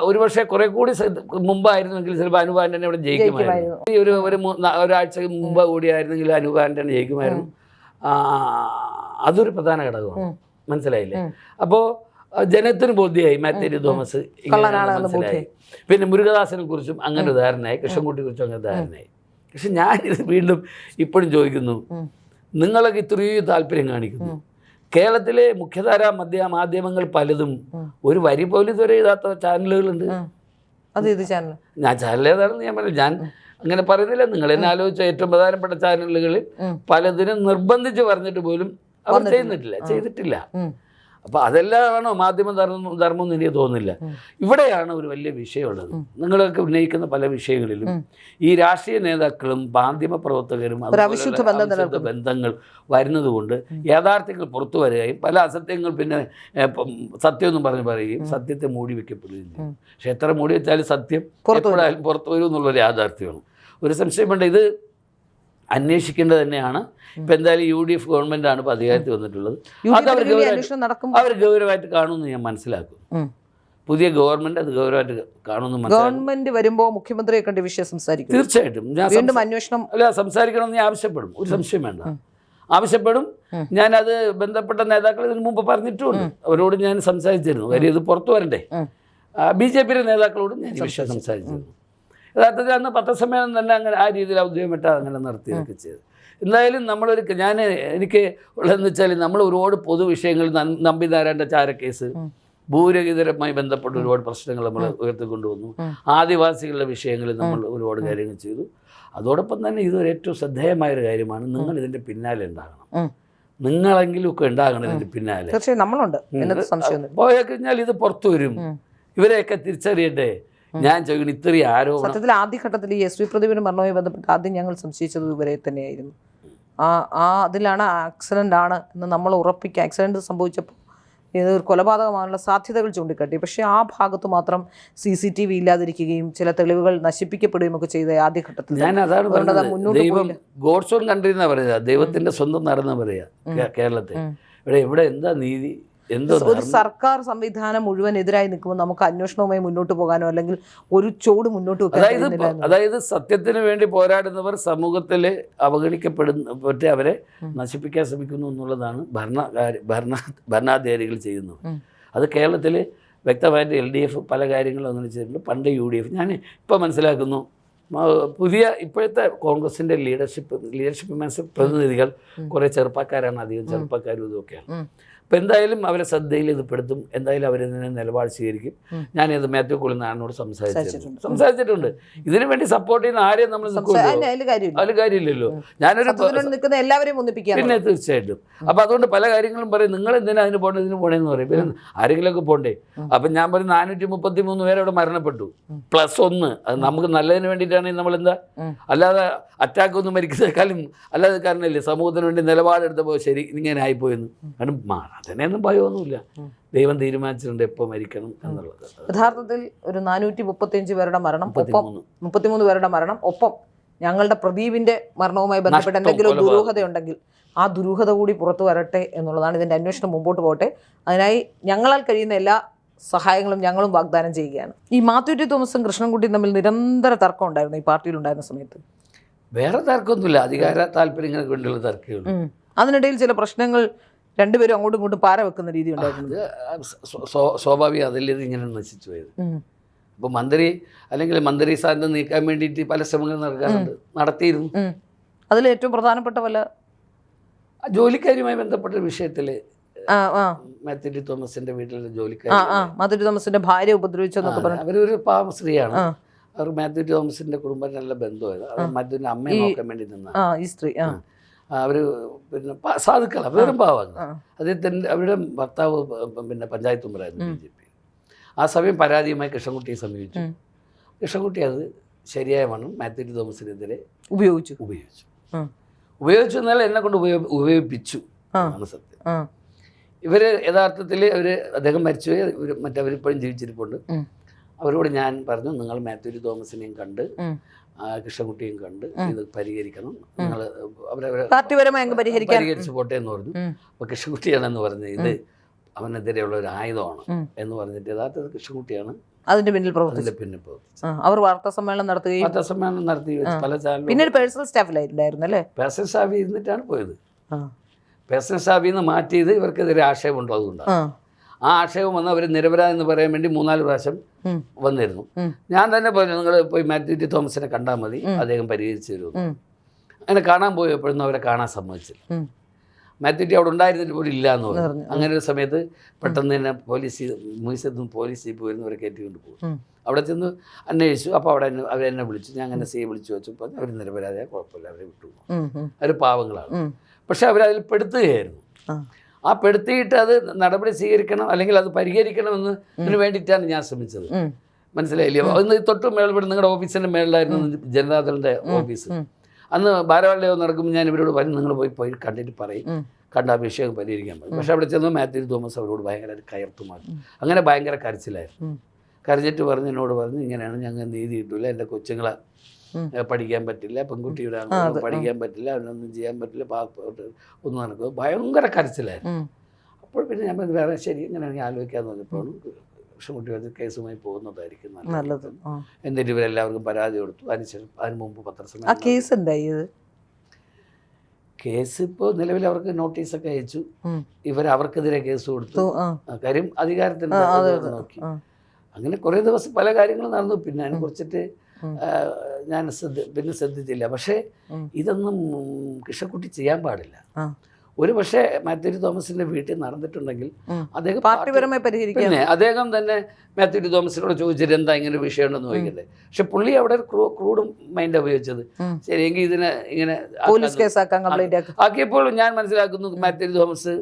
ഒരുപക്ഷെ കുറെ കൂടി മുമ്പായിരുന്നെങ്കിൽ ചിലപ്പോൾ അനൂപ് ആന്റണി അവിടെ ജയിക്കുമായിരുന്നു. ഒരാഴ്ച മുമ്പ് കൂടിയായിരുന്നെങ്കിൽ അനൂപ് ആന്റണി ജയിക്കുമായിരുന്നു. അതൊരു പ്രധാന ഘടകമാണ്. മനസ്സിലായില്ലേ? അപ്പോൾ ജനത്തിന് ബോധ്യമായി മാത്യു ടി തോമസ് മനസ്സിലായി. പിന്നെ മുരുകദാസിനെ കുറിച്ചും അങ്ങനെ ധാരണയായി, കൃഷ്ണൻകുട്ടിയെ കുറിച്ചും അങ്ങനെ ധാരണയായി. പക്ഷെ ഞാനിത് വീണ്ടും ഇപ്പോഴും ചോദിക്കുന്നു, നിങ്ങളൊക്കെ ഇത്രയും താല്പര്യം കാണിക്കുന്നു. കേരളത്തിലെ മുഖ്യധാരാ മാധ്യമങ്ങൾ പലതും ഒരു വരി പോലും ഇതുവരെ എഴുതാത്ത ചാനലുകളുണ്ട്. ഞാൻ ചാനൽ ഏതാണെന്ന് ഞാൻ പറഞ്ഞു, ഞാൻ അങ്ങനെ പറയുന്നില്ല. നിങ്ങൾ എന്നെ ആലോചിച്ച ഏറ്റവും പ്രധാനപ്പെട്ട ചാനലുകളിൽ പലതിനും നിർബന്ധിച്ച് പറഞ്ഞിട്ട് പോലും അവർ ചെയ്തിട്ടില്ല. അപ്പോൾ അതെല്ലാമാണോ മാധ്യമ ധർമ്മം എന്ന് എനിക്ക് തോന്നുന്നില്ല. ഇവിടെയാണ് ഒരു വലിയ വിഷയമുള്ളത്. നിങ്ങളൊക്കെ ഉന്നയിക്കുന്ന പല വിഷയങ്ങളിലും ഈ രാഷ്ട്രീയ നേതാക്കളും മാധ്യമ പ്രവർത്തകരും അവിശുദ്ധ ബന്ധങ്ങൾ വരുന്നത് കൊണ്ട് യാഥാർത്ഥ്യങ്ങൾ പുറത്തു വരികയും പല അസത്യങ്ങൾ പിന്നെ സത്യമൊന്നും പറയുകയും സത്യത്തെ മൂടി വയ്ക്കപ്പെടുകയും ചെയ്യും. പക്ഷെ എത്ര മൂടി വെച്ചാലും സത്യം എപ്പോഴായാലും പുറത്തു വരും എന്നുള്ളൊരു യാഥാർത്ഥ്യമാണ്. ഒരു സംശയം വേണ്ട, ഇത് അന്വേഷിക്കേണ്ടത് തന്നെയാണ്. ഇപ്പം എന്തായാലും UDF ഗവൺമെൻറ്റാണ് ഇപ്പോൾ അധികാരത്തിൽ വന്നിട്ടുള്ളത്. അവർ ഗൗരവമായിട്ട് കാണുമെന്ന് ഞാൻ മനസ്സിലാക്കും. പുതിയ ഗവൺമെൻറ് അത് ഗൗരവമായിട്ട് കാണുമെന്ന് ഗവൺമെൻറ് വരുമ്പോൾ മുഖ്യമന്ത്രിയെ കണ്ട് വിഷയം സംസാരിക്കും. തീർച്ചയായിട്ടും ഞാൻ അന്വേഷണം സംസാരിക്കണമെന്ന് ഞാൻ ആവശ്യപ്പെടും. ഒരു സംശയം വേണ്ട, ആവശ്യപ്പെടും. ഞാനത് ബന്ധപ്പെട്ട നേതാക്കൾ ഇതിനു മുമ്പ് പറഞ്ഞിട്ടുമുണ്ട്. അവരോട് ഞാൻ സംസാരിച്ചിരുന്നു. കാര്യം ഇത് പുറത്തു വരണ്ടേ. BJPയുടെ നേതാക്കളോടും ഞാൻ ഈ വിഷയം സംസാരിച്ചിരുന്നു. യഥാർത്ഥത്തിൽ അന്ന് പത്രസമ്മേളനം തന്നെ അങ്ങനെ ആ രീതിയിൽ ഔദ്യോഗികമായിട്ട് അങ്ങനെ നടത്തിയൊക്കെ ചെയ്തു. എന്തായാലും എനിക്ക് ഉള്ളതെന്ന് വെച്ചാൽ നമ്മൾ ഒരുപാട് പൊതുവിഷയങ്ങൾ, നമ്പിനാരായണൻ്റെ ചാരക്കേസ്, ഭൂരഹിതരുമായി ബന്ധപ്പെട്ട ഒരുപാട് പ്രശ്നങ്ങൾ നമ്മൾ ഉയർത്തിക്കൊണ്ടുവന്നു. ആദിവാസികളുടെ വിഷയങ്ങളിൽ നമ്മൾ ഒരുപാട് കാര്യങ്ങൾ ചെയ്തു. അതോടൊപ്പം തന്നെ ഇതൊരു ഏറ്റവും ശ്രദ്ധേയമായൊരു കാര്യമാണ്, നിങ്ങൾ ഇതിൻ്റെ പിന്നാലെ ഉണ്ടാകണം. നിങ്ങളെങ്കിലും ഒക്കെ ഉണ്ടാകണം ഇതിൻ്റെ പിന്നാലെ. നമ്മളുണ്ട്. പോയാൽ കഴിഞ്ഞാൽ ഇത് പുറത്തു വരും. ഇവരെയൊക്കെ തിരിച്ചറിയട്ടെ. ഞാൻ ചോദിക്കുന്നു, ഇത്രയും ആരോപണം. സത്യത്തിൽ ആദ്യഘട്ടത്തിൽ ഈ എസ് വി പ്രദീപിന്റെ മരണവുമായി ബന്ധപ്പെട്ട് ആദ്യം ഞങ്ങൾ സംശയിച്ചത് ഇവരെ തന്നെയായിരുന്നു. അതിലാണ് ആക്സിഡന്റ് ആണ് എന്ന് നമ്മൾ ഉറപ്പിക്കുക. ആക്സിഡന്റ് സംഭവിച്ചപ്പോൾ ഇത് ഒരു കൊലപാതകമാനുള്ള സാധ്യതകൾ ചൂണ്ടിക്കാട്ടി. പക്ഷേ ആ ഭാഗത്ത് മാത്രം CCTV ഇല്ലാതിരിക്കുകയും ചില തെളിവുകൾ നശിപ്പിക്കപ്പെടുകയും ഒക്കെ ചെയ്ത ആദ്യഘട്ടത്തിൽ. ഞാൻ അതാണ് പറഞ്ഞത്, ദൈവം ഗോഡ്സ് ഓൺ കൺട്രി എന്നാ പറയുക, ദൈവത്തിന്റെ സ്വന്തം നടന്ന പറയുക കേരളത്തെ. ഇവിടെ എന്താ നീതി, എന്തോ ഒരു സർക്കാർ സംവിധാനം മുഴുവൻ എതിരായി നിൽക്കുമ്പോൾ നമുക്ക് അന്വേഷണവുമായി മുന്നോട്ട് പോകാനോ അല്ലെങ്കിൽ ഒരു ചോട് മുന്നോട്ട് വെക്കാനോ. അതായത് സത്യത്തിന് വേണ്ടി പോരാടുന്നവർ സമൂഹത്തിൽ അവഗണിക്കപ്പെടുന്ന അവരെ നശിപ്പിക്കാൻ ശ്രമിക്കുന്നു എന്നുള്ളതാണ് ഭരണാധികാരികൾ ചെയ്യുന്നത്. അത് കേരളത്തിൽ വ്യക്തമായിട്ട് LDF പല കാര്യങ്ങളും അങ്ങനെ ചെയ്തിട്ടുണ്ട്. പണ്ട് UDF. ഞാൻ ഇപ്പോൾ മനസ്സിലാക്കുന്നു, പുതിയ ഇപ്പോഴത്തെ കോൺഗ്രസിൻ്റെ ലീഡർഷിപ്പ് മീൻസ് പ്രതിനിധികൾ കുറേ ചെറുപ്പക്കാരാണ്, അധികം ചെറുപ്പക്കാരും ഇതൊക്കെയാണ്. അപ്പം എന്തായാലും അവരെ ശ്രദ്ധയിൽ ഇത് പെടുത്തും, എന്തായാലും അവരിതിനെ നിലപാട് സ്വീകരിക്കും. ഞാനിത് മാത്യു കുളിനാടിനോട് സംസാരിച്ചിട്ടുണ്ട്. ഇതിനു വേണ്ടി സപ്പോർട്ട് ചെയ്യുന്ന ആരെയും നമ്മൾ അതിൽ കാര്യമില്ലല്ലോ. ഞാനൊരു പിന്നെ തീർച്ചയായിട്ടും. അപ്പം അതുകൊണ്ട് പല കാര്യങ്ങളും പറയും, നിങ്ങൾ എന്തിനാ അതിന് പോകേണ്ടത്, ഇതിന് പോകണമെന്ന് പറയും. പിന്നെ ആരെങ്കിലുമൊക്കെ പോകണ്ടേ. അപ്പം ഞാൻ പറയും 433 പേര് അവിടെ മരണപ്പെട്ടു, +1. അത് നമുക്ക് നല്ലതിന് വേണ്ടിയിട്ടാണെങ്കിൽ നമ്മളെന്താ, അല്ലാതെ അറ്റാക്ക് ഒന്നും മരിക്കുന്നേക്കാളും അല്ലാതെ കാരണമല്ലേ സമൂഹത്തിന് വേണ്ടി നിലപാടെടുത്തപ്പോൾ ശരി ഇങ്ങനെ ആയിപ്പോയെന്ന്. കാരണം അതിനെയൊന്നും ഭയമൊന്നുമില്ല, ദൈവം തീരുമാനിച്ചിട്ടുണ്ട് എപ്പോൾ മരിക്കണം എന്നുള്ളത്. യഥാർത്ഥത്തിൽ ഒരു 435 പേരുടെ മരണം, 33 പേരുടെ മരണം, ഒപ്പം ഞങ്ങളുടെ പ്രദീപിന്റെ മരണവുമായി ബന്ധപ്പെട്ട് എന്തെങ്കിലും ദുരൂഹതയുണ്ടെങ്കിൽ ആ ദുരൂഹത കൂടി പുറത്തു വരട്ടെ എന്നുള്ളതാണ്. ഇതിന്റെ അന്വേഷണം മുമ്പോട്ട് പോകട്ടെ. അതിനായി ഞങ്ങളാൽ കഴിയുന്ന എല്ലാ സഹായങ്ങളും ഞങ്ങളും വാഗ്ദാനം ചെയ്യുകയാണ്. ഈ മാത്യു ടി തോമസും കൃഷ്ണൻകുട്ടിയും തമ്മിൽ നിരന്തര തർക്കം ഉണ്ടായിരുന്നു ഈ പാർട്ടിയിലുണ്ടായിരുന്ന സമയത്ത്. വേറെ തർക്കമൊന്നുമില്ല, അധികാര താല്പര്യങ്ങൾക്ക് വേണ്ടിയുള്ള തർക്കമുള്ളൂ. അതിനിടയിൽ ചില പ്രശ്നങ്ങൾ രണ്ടുപേരും അങ്ങോട്ടും ഇങ്ങോട്ടും പാര വെക്കുന്ന രീതി ഉണ്ടായിരുന്നു. സ്വാഭാവികം, അതല്ലേ ഇത് ഇങ്ങനെ നശിച്ചു പോയത്. അപ്പോൾ മന്ത്രി അല്ലെങ്കിൽ മന്ത്രി സ്ഥാനത്ത് നീക്കാൻ വേണ്ടിയിട്ട് പല ശ്രമങ്ങൾ നടത്തിയിരുന്നു. അതിൽ ഏറ്റവും പ്രധാനപ്പെട്ട ജോലിക്കാരുമായി ബന്ധപ്പെട്ട വിഷയത്തിൽ മാത്യു ടി തോമസിന്റെ വീട്ടിലെ ജോലിക്കാർ, മാത്യു ടി തോമസിന്റെ ഭാര്യ ഉപദ്രവിച്ചെന്നൊക്കെ പറഞ്ഞു. അവരൊരു പാവ സ്ത്രീയാണ്. അവർ മാത്യു ടി തോമസിന്റെ കുടുംബം നല്ല ബന്ധമായത്. മാത്യുവിന്റെ അമ്മയെ നോക്കാൻ വേണ്ടി നിന്ന ഈ സ്ത്രീ. അവർ പിന്നെ സാധുക്കളാണ്, വെറും പാവങ്ങൾ. അദ്ദേഹത്തിൻ്റെ അവരുടെ ഭർത്താവ് പിന്നെ പഞ്ചായത്ത് മെമ്പറായിരുന്നു BJP. ആ സമയം പരാതിയുമായി കൃഷ്ണൻകുട്ടിയെ സമീപിച്ചു. കൃഷ്ണൻകുട്ടി അത് ശരിയായ വണ്ണം മാത്യു ടി തോമസിനെതിരെ ഉപയോഗിച്ചു എന്നാൽ എന്നെ കൊണ്ട് ഉപയോഗിപ്പിച്ചു ആണ് സത്യം. ഇവർ യഥാർത്ഥത്തിൽ അദ്ദേഹം മരിച്ചുപോയി, മറ്റവരിപ്പോഴും ജീവിച്ചിരിപ്പുണ്ട്. അവരോട് ഞാൻ പറഞ്ഞു, നിങ്ങൾ മാത്യു ടി തോമസിനെയും കണ്ട് കൃഷ്ണൻകുട്ടിയും കണ്ട് ഇത് പരിഹരിക്കണം, നിങ്ങൾ പരിഹരിച്ചു പോട്ടെ എന്ന് പറഞ്ഞു. അപ്പോൾ കൃഷ്ണൻകുട്ടിയാണെന്ന് പറഞ്ഞത് ഇത് അവനെതിരെയുള്ള ഒരു ആയുധമാണ് എന്ന് പറഞ്ഞിട്ട് യഥാർത്ഥത്തിൽ കൃഷ്ണൻകുട്ടിയാണ് അതിന്റെ പിന്നിൽ പ്രവർത്തിച്ചത്. അവർ വാർത്താ സമ്മേളനം നടത്തി പല ചാനലും. പിന്നെ പേഴ്സണൽ സ്റ്റാഫിലായിരുന്നു അല്ലേ? പേഴ്സണൽ സ്റ്റാഫിൽ ഇരുന്നിട്ടാണ് പോയത്. പേഴ്സണൽ സ്റ്റാഫിൽ നിന്ന് മാറ്റിയത് ഇവർക്കെതിരെ ആക്ഷേപമുണ്ടോ, അതുകൊണ്ടാണ്. ആ ആക്ഷേപം വന്ന് അവർ നിരപരാധി എന്ന് പറയാൻ വേണ്ടി 3-4 പ്രാവശ്യം വന്നിരുന്നു. ഞാൻ തന്നെ പറഞ്ഞു, നിങ്ങൾ പോയി മാത്യു ടി തോമസിനെ കണ്ടാൽ മതി, അദ്ദേഹം പരിഹരിച്ചു തരുമെന്ന്. അങ്ങനെ കാണാൻ പോയപ്പോഴൊന്നും അവരെ കാണാൻ സമ്മതിച്ചില്ല. മാത്യു ടി അവിടെ ഉണ്ടായിരുന്നിട്ട് പോലും ഇല്ല എന്ന് പറഞ്ഞു. അങ്ങനെ ഒരു സമയത്ത് പെട്ടെന്ന് തന്നെ മ്യൂസിയത്തിൽ പോലീസ് ജീപ്പ് വരുന്നവരെ കയറ്റിക്കൊണ്ട് പോകും. അവിടെ ചെന്ന് അന്വേഷിച്ചു. അപ്പോൾ അവരെന്നെ വിളിച്ചു. ഞാൻ അങ്ങനെ CA വിളിച്ചു വെച്ചപ്പോൾ അവർ നിരപരാധിയായ കുഴപ്പമില്ല, അവരെ വിട്ടുപോകും, അവർ പാവങ്ങളാണ്. പക്ഷെ അവരതിൽ പെടുത്തുകയായിരുന്നു. ആ പെടുത്തിയിട്ട് അത് നടപടി സ്വീകരിക്കണം അല്ലെങ്കിൽ അത് പരിഹരിക്കണമെന്ന് ഇതിന് വേണ്ടിയിട്ടാണ് ഞാൻ ശ്രമിച്ചത്. മനസ്സിലായില്ലേ? അന്ന് തൊട്ട് മേളിവിടെ നിങ്ങളുടെ ഓഫീസിൻ്റെ മേളിലായിരുന്നു ജനതാദളിൻ്റെ ഓഫീസ്. അന്ന് ഭാരവാഹിയോ നടക്കുമ്പോൾ ഞാൻ ഇവരോട് പറഞ്ഞു, നിങ്ങൾ പോയി കണ്ടിട്ട് പറയും, കണ്ട അഭിഷേകം പരിഹരിക്കാൻ പറയും. പക്ഷെ അവിടെ ചെന്ന് മാത്യു തോമസ് അവരോട് ഭയങ്കര കയർത്തുമാറി. അങ്ങനെ ഭയങ്കര കരച്ചിലായിരുന്നു. കരഞ്ഞിട്ട് എന്നോട് പറഞ്ഞു, ഇങ്ങനെയാണ്, ഞങ്ങൾ നീതി കിട്ടില്ല, എൻ്റെ കൊച്ചുങ്ങളെ പഠിക്കാൻ പറ്റില്ല, പെൺകുട്ടിയുടെ പഠിക്കാൻ പറ്റില്ല, അവനൊന്നും ചെയ്യാൻ പറ്റില്ല, പാസ്പോർട്ട് ഒന്നും നടക്കുക, ഭയങ്കര കരച്ചിലായിരുന്നു. അപ്പോൾ പിന്നെ ഞാൻ വേറെ ശരി ഇങ്ങനെയാണെങ്കിൽ ആലോചിക്കാമെന്ന് പറഞ്ഞപ്പോൾ കൃഷ്ണൻകുട്ടി വന്ന് കേസുമായി പോകുന്നതായിരിക്കും നല്ലത്. എന്നിട്ട് ഇവരെല്ലാവർക്കും പരാതി കൊടുത്തു. അതിന് മുമ്പ് പത്രസമ്മേളനം. കേസ് ഇപ്പോൾ നിലവിൽ അവർക്ക് നോട്ടീസൊക്കെ അയച്ചു. അവർക്കെതിരെ കേസ് കൊടുത്തു. കാര്യം അധികാരത്തിന് നോക്കി. അങ്ങനെ കുറേ ദിവസം പല കാര്യങ്ങളും നടന്നു. പിന്നെ അതിനെ കുറിച്ചിട്ട് ഞാൻ ശ്രദ്ധിച്ചില്ല. പക്ഷേ ഇതൊന്നും കൃഷ്ണൻകുട്ടി ചെയ്യാൻ പാടില്ല. ഒരു പക്ഷേ മാത്യു ടി തോമസിന്റെ വീട്ടിൽ നടന്നിട്ടുണ്ടെങ്കിൽ അദ്ദേഹം പാർട്ടിപരമായി പരിഹരിക്കും. പിന്നെ അദ്ദേഹം തന്നെ മാത്യു ടി തോമസിനോട് ചോദിച്ചിട്ട് എന്താ ഇങ്ങനെ ഒരു വിഷയം ഉണ്ടെന്ന് ചോദിക്കണ്ടേ. പക്ഷെ പുള്ളി അവിടെ ക്രൂഡ് മൈൻഡ് ഉപയോഗിച്ചത്. ശരിയെങ്കിൽ ഇതിനെ ഇങ്ങനെ പോലീസ് കേസാക്കാൻ കംപ്ലൈന്റ് ആക്കിയപ്പോൾ ഞാൻ മനസ്സിലാക്കുന്നു മാത്യു ടി തോമസ്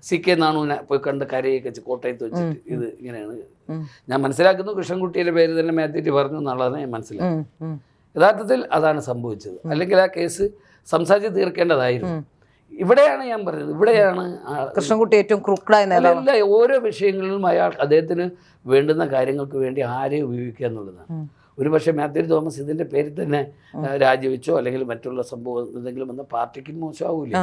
CK നാണുവിനെ പോയി കണ്ട് കരയൊക്കെ വെച്ച് കോട്ടയത്ത് വെച്ചിട്ട് ഇത് ഇങ്ങനെയാണ് ഞാൻ മനസ്സിലാക്കുന്നു. കൃഷ്ണൻകുട്ടിയുടെ പേര് തന്നെ മാത്യു പറഞ്ഞു എന്നുള്ളതാണ് ഞാൻ മനസ്സിലാക്കുന്നത്. യഥാർത്ഥത്തിൽ അതാണ് സംഭവിച്ചത്. അല്ലെങ്കിൽ ആ കേസ് സംസാരിച്ച് തീർക്കേണ്ടതായിരുന്നു. ഇവിടെയാണ് ഞാൻ പറഞ്ഞത്, ഇവിടെയാണ് കൃഷ്ണൻകുട്ടി ഏറ്റവും ക്രൂക്കഡായ അല്ല, ഓരോ വിഷയങ്ങളിലും അദ്ദേഹത്തിന് വേണ്ടുന്ന കാര്യങ്ങൾക്ക് വേണ്ടി ആരെയും ഉപയോഗിക്കുക എന്നുള്ളതാണ്. ഒരുപക്ഷെ മാത്യു തോമസ് ഇതിന്റെ പേരിൽ തന്നെ രാജിവെച്ചോ അല്ലെങ്കിൽ മറ്റുള്ള സംഭവം എന്തെങ്കിലും വന്ന പാർട്ടിക്ക് മോശമാവൂല.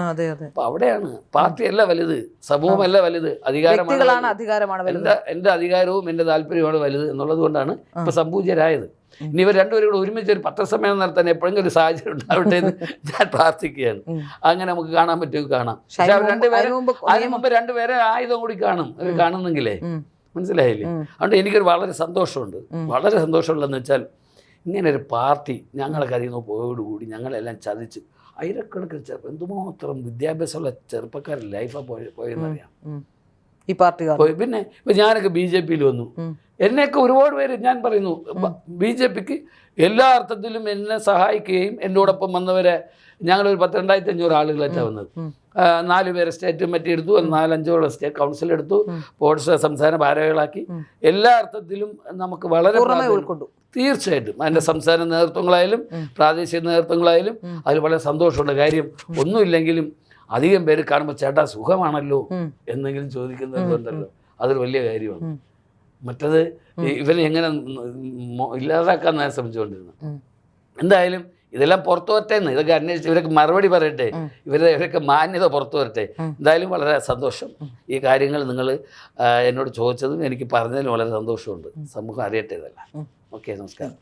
അപ്പൊ അവിടെയാണ് പാർട്ടിയല്ല വലുത്, സമൂഹമല്ല വലുത്, അധികാരമാണ് എന്റെ അധികാരവും എന്റെ താല്പര്യമാണ് വലുത് എന്നുള്ളത് കൊണ്ടാണ് ഇപ്പൊ സംപൂജ്യരായത്. ഇനി ഇവർ രണ്ടുപേരും കൂടെ ഒരുമിച്ച് ഒരു പത്രസമ്മേളനം നടത്താൻ എപ്പോഴെങ്കിലും ഒരു സാഹചര്യം ഉണ്ടാവട്ടെ എന്ന് ഞാൻ പ്രാർത്ഥിക്കുകയാണ്. അങ്ങനെ നമുക്ക് കാണാൻ പറ്റുമെങ്കിൽ കാണാം. പക്ഷെ അവർ അതിന് മുമ്പ് രണ്ടുപേരെ ആയുധം കൂടി കാണും, അവർ കാണുന്നെങ്കിലേ. മനസ്സിലായില്ലേ? അതുകൊണ്ട് എനിക്കൊരു വളരെ സന്തോഷമുണ്ട്. വളരെ സന്തോഷമുള്ളതെന്ന് വെച്ചാൽ ഇങ്ങനെ ഒരു പാർട്ടി ഞങ്ങളെ കയ്യിൽ നിന്ന് പോയോടുകൂടി ഞങ്ങളെല്ലാം ചതിച്ച് ആയിരക്കണക്കിന് എന്തുമാത്രം വിദ്യാഭ്യാസമുള്ള ചെറുപ്പക്കാരുടെ ലൈഫാണ് പോയെന്നറിയാം ഈ പാർട്ടി. പിന്നെ ഇപ്പം ഞാനൊക്കെ BJP വന്നു. എന്നെയൊക്കെ ഒരുപാട് പേര് ഞാൻ പറയുന്നു BJPക്ക് എല്ലാ അർത്ഥത്തിലും എന്നെ സഹായിക്കുകയും എന്നോടൊപ്പം വന്നവരെ ഞങ്ങളൊരു 10,000-2,500 ആളുകളായിട്ടാണ് വന്നത്. 4 പേരെ സ്റ്റേറ്റ് കമ്മിറ്റി എടുത്തു, 4-5 സ്റ്റേറ്റ് കൗൺസിൽ എടുത്തു, ബോർഡ് സംസ്ഥാന ഭാരവാഹികളാക്കി. എല്ലാ അർത്ഥത്തിലും നമുക്ക് വളരെ ഉൾക്കൊണ്ടു. തീർച്ചയായിട്ടും അതിൻ്റെ സംസ്ഥാന നേതൃത്വങ്ങളായാലും പ്രാദേശിക നേതൃത്വങ്ങളായാലും അതിൽ വളരെ സന്തോഷമുള്ള കാര്യം. ഒന്നുമില്ലെങ്കിലും അധികം പേര് കാണുമ്പോൾ ചേട്ടാ സുഖമാണല്ലോ എന്നെങ്കിലും ചോദിക്കുന്നതുണ്ടല്ലോ, അതൊരു വലിയ കാര്യമാണ്. മറ്റത് ഇവനെ എങ്ങനെ ഇല്ലാതാക്കാന്നാണ് ശ്രമിച്ചുകൊണ്ടിരുന്നത്. എന്തായാലും ഇതെല്ലാം പുറത്തു വരട്ടെന്ന്, ഇതൊക്കെ അന്വേഷിച്ച് ഇവരൊക്കെ മറുപടി പറയട്ടെ, ഇവരൊക്കെ മാന്യത പുറത്തു വരട്ടെ. എന്തായാലും വളരെ സന്തോഷം. ഈ കാര്യങ്ങൾ നിങ്ങൾ എന്നോട് ചോദിച്ചതും എനിക്ക് പറഞ്ഞതിലും വളരെ സന്തോഷമുണ്ട്. സമൂഹം അറിയട്ടെ ഇതെല്ലാം. ഓക്കെ, നമസ്കാരം.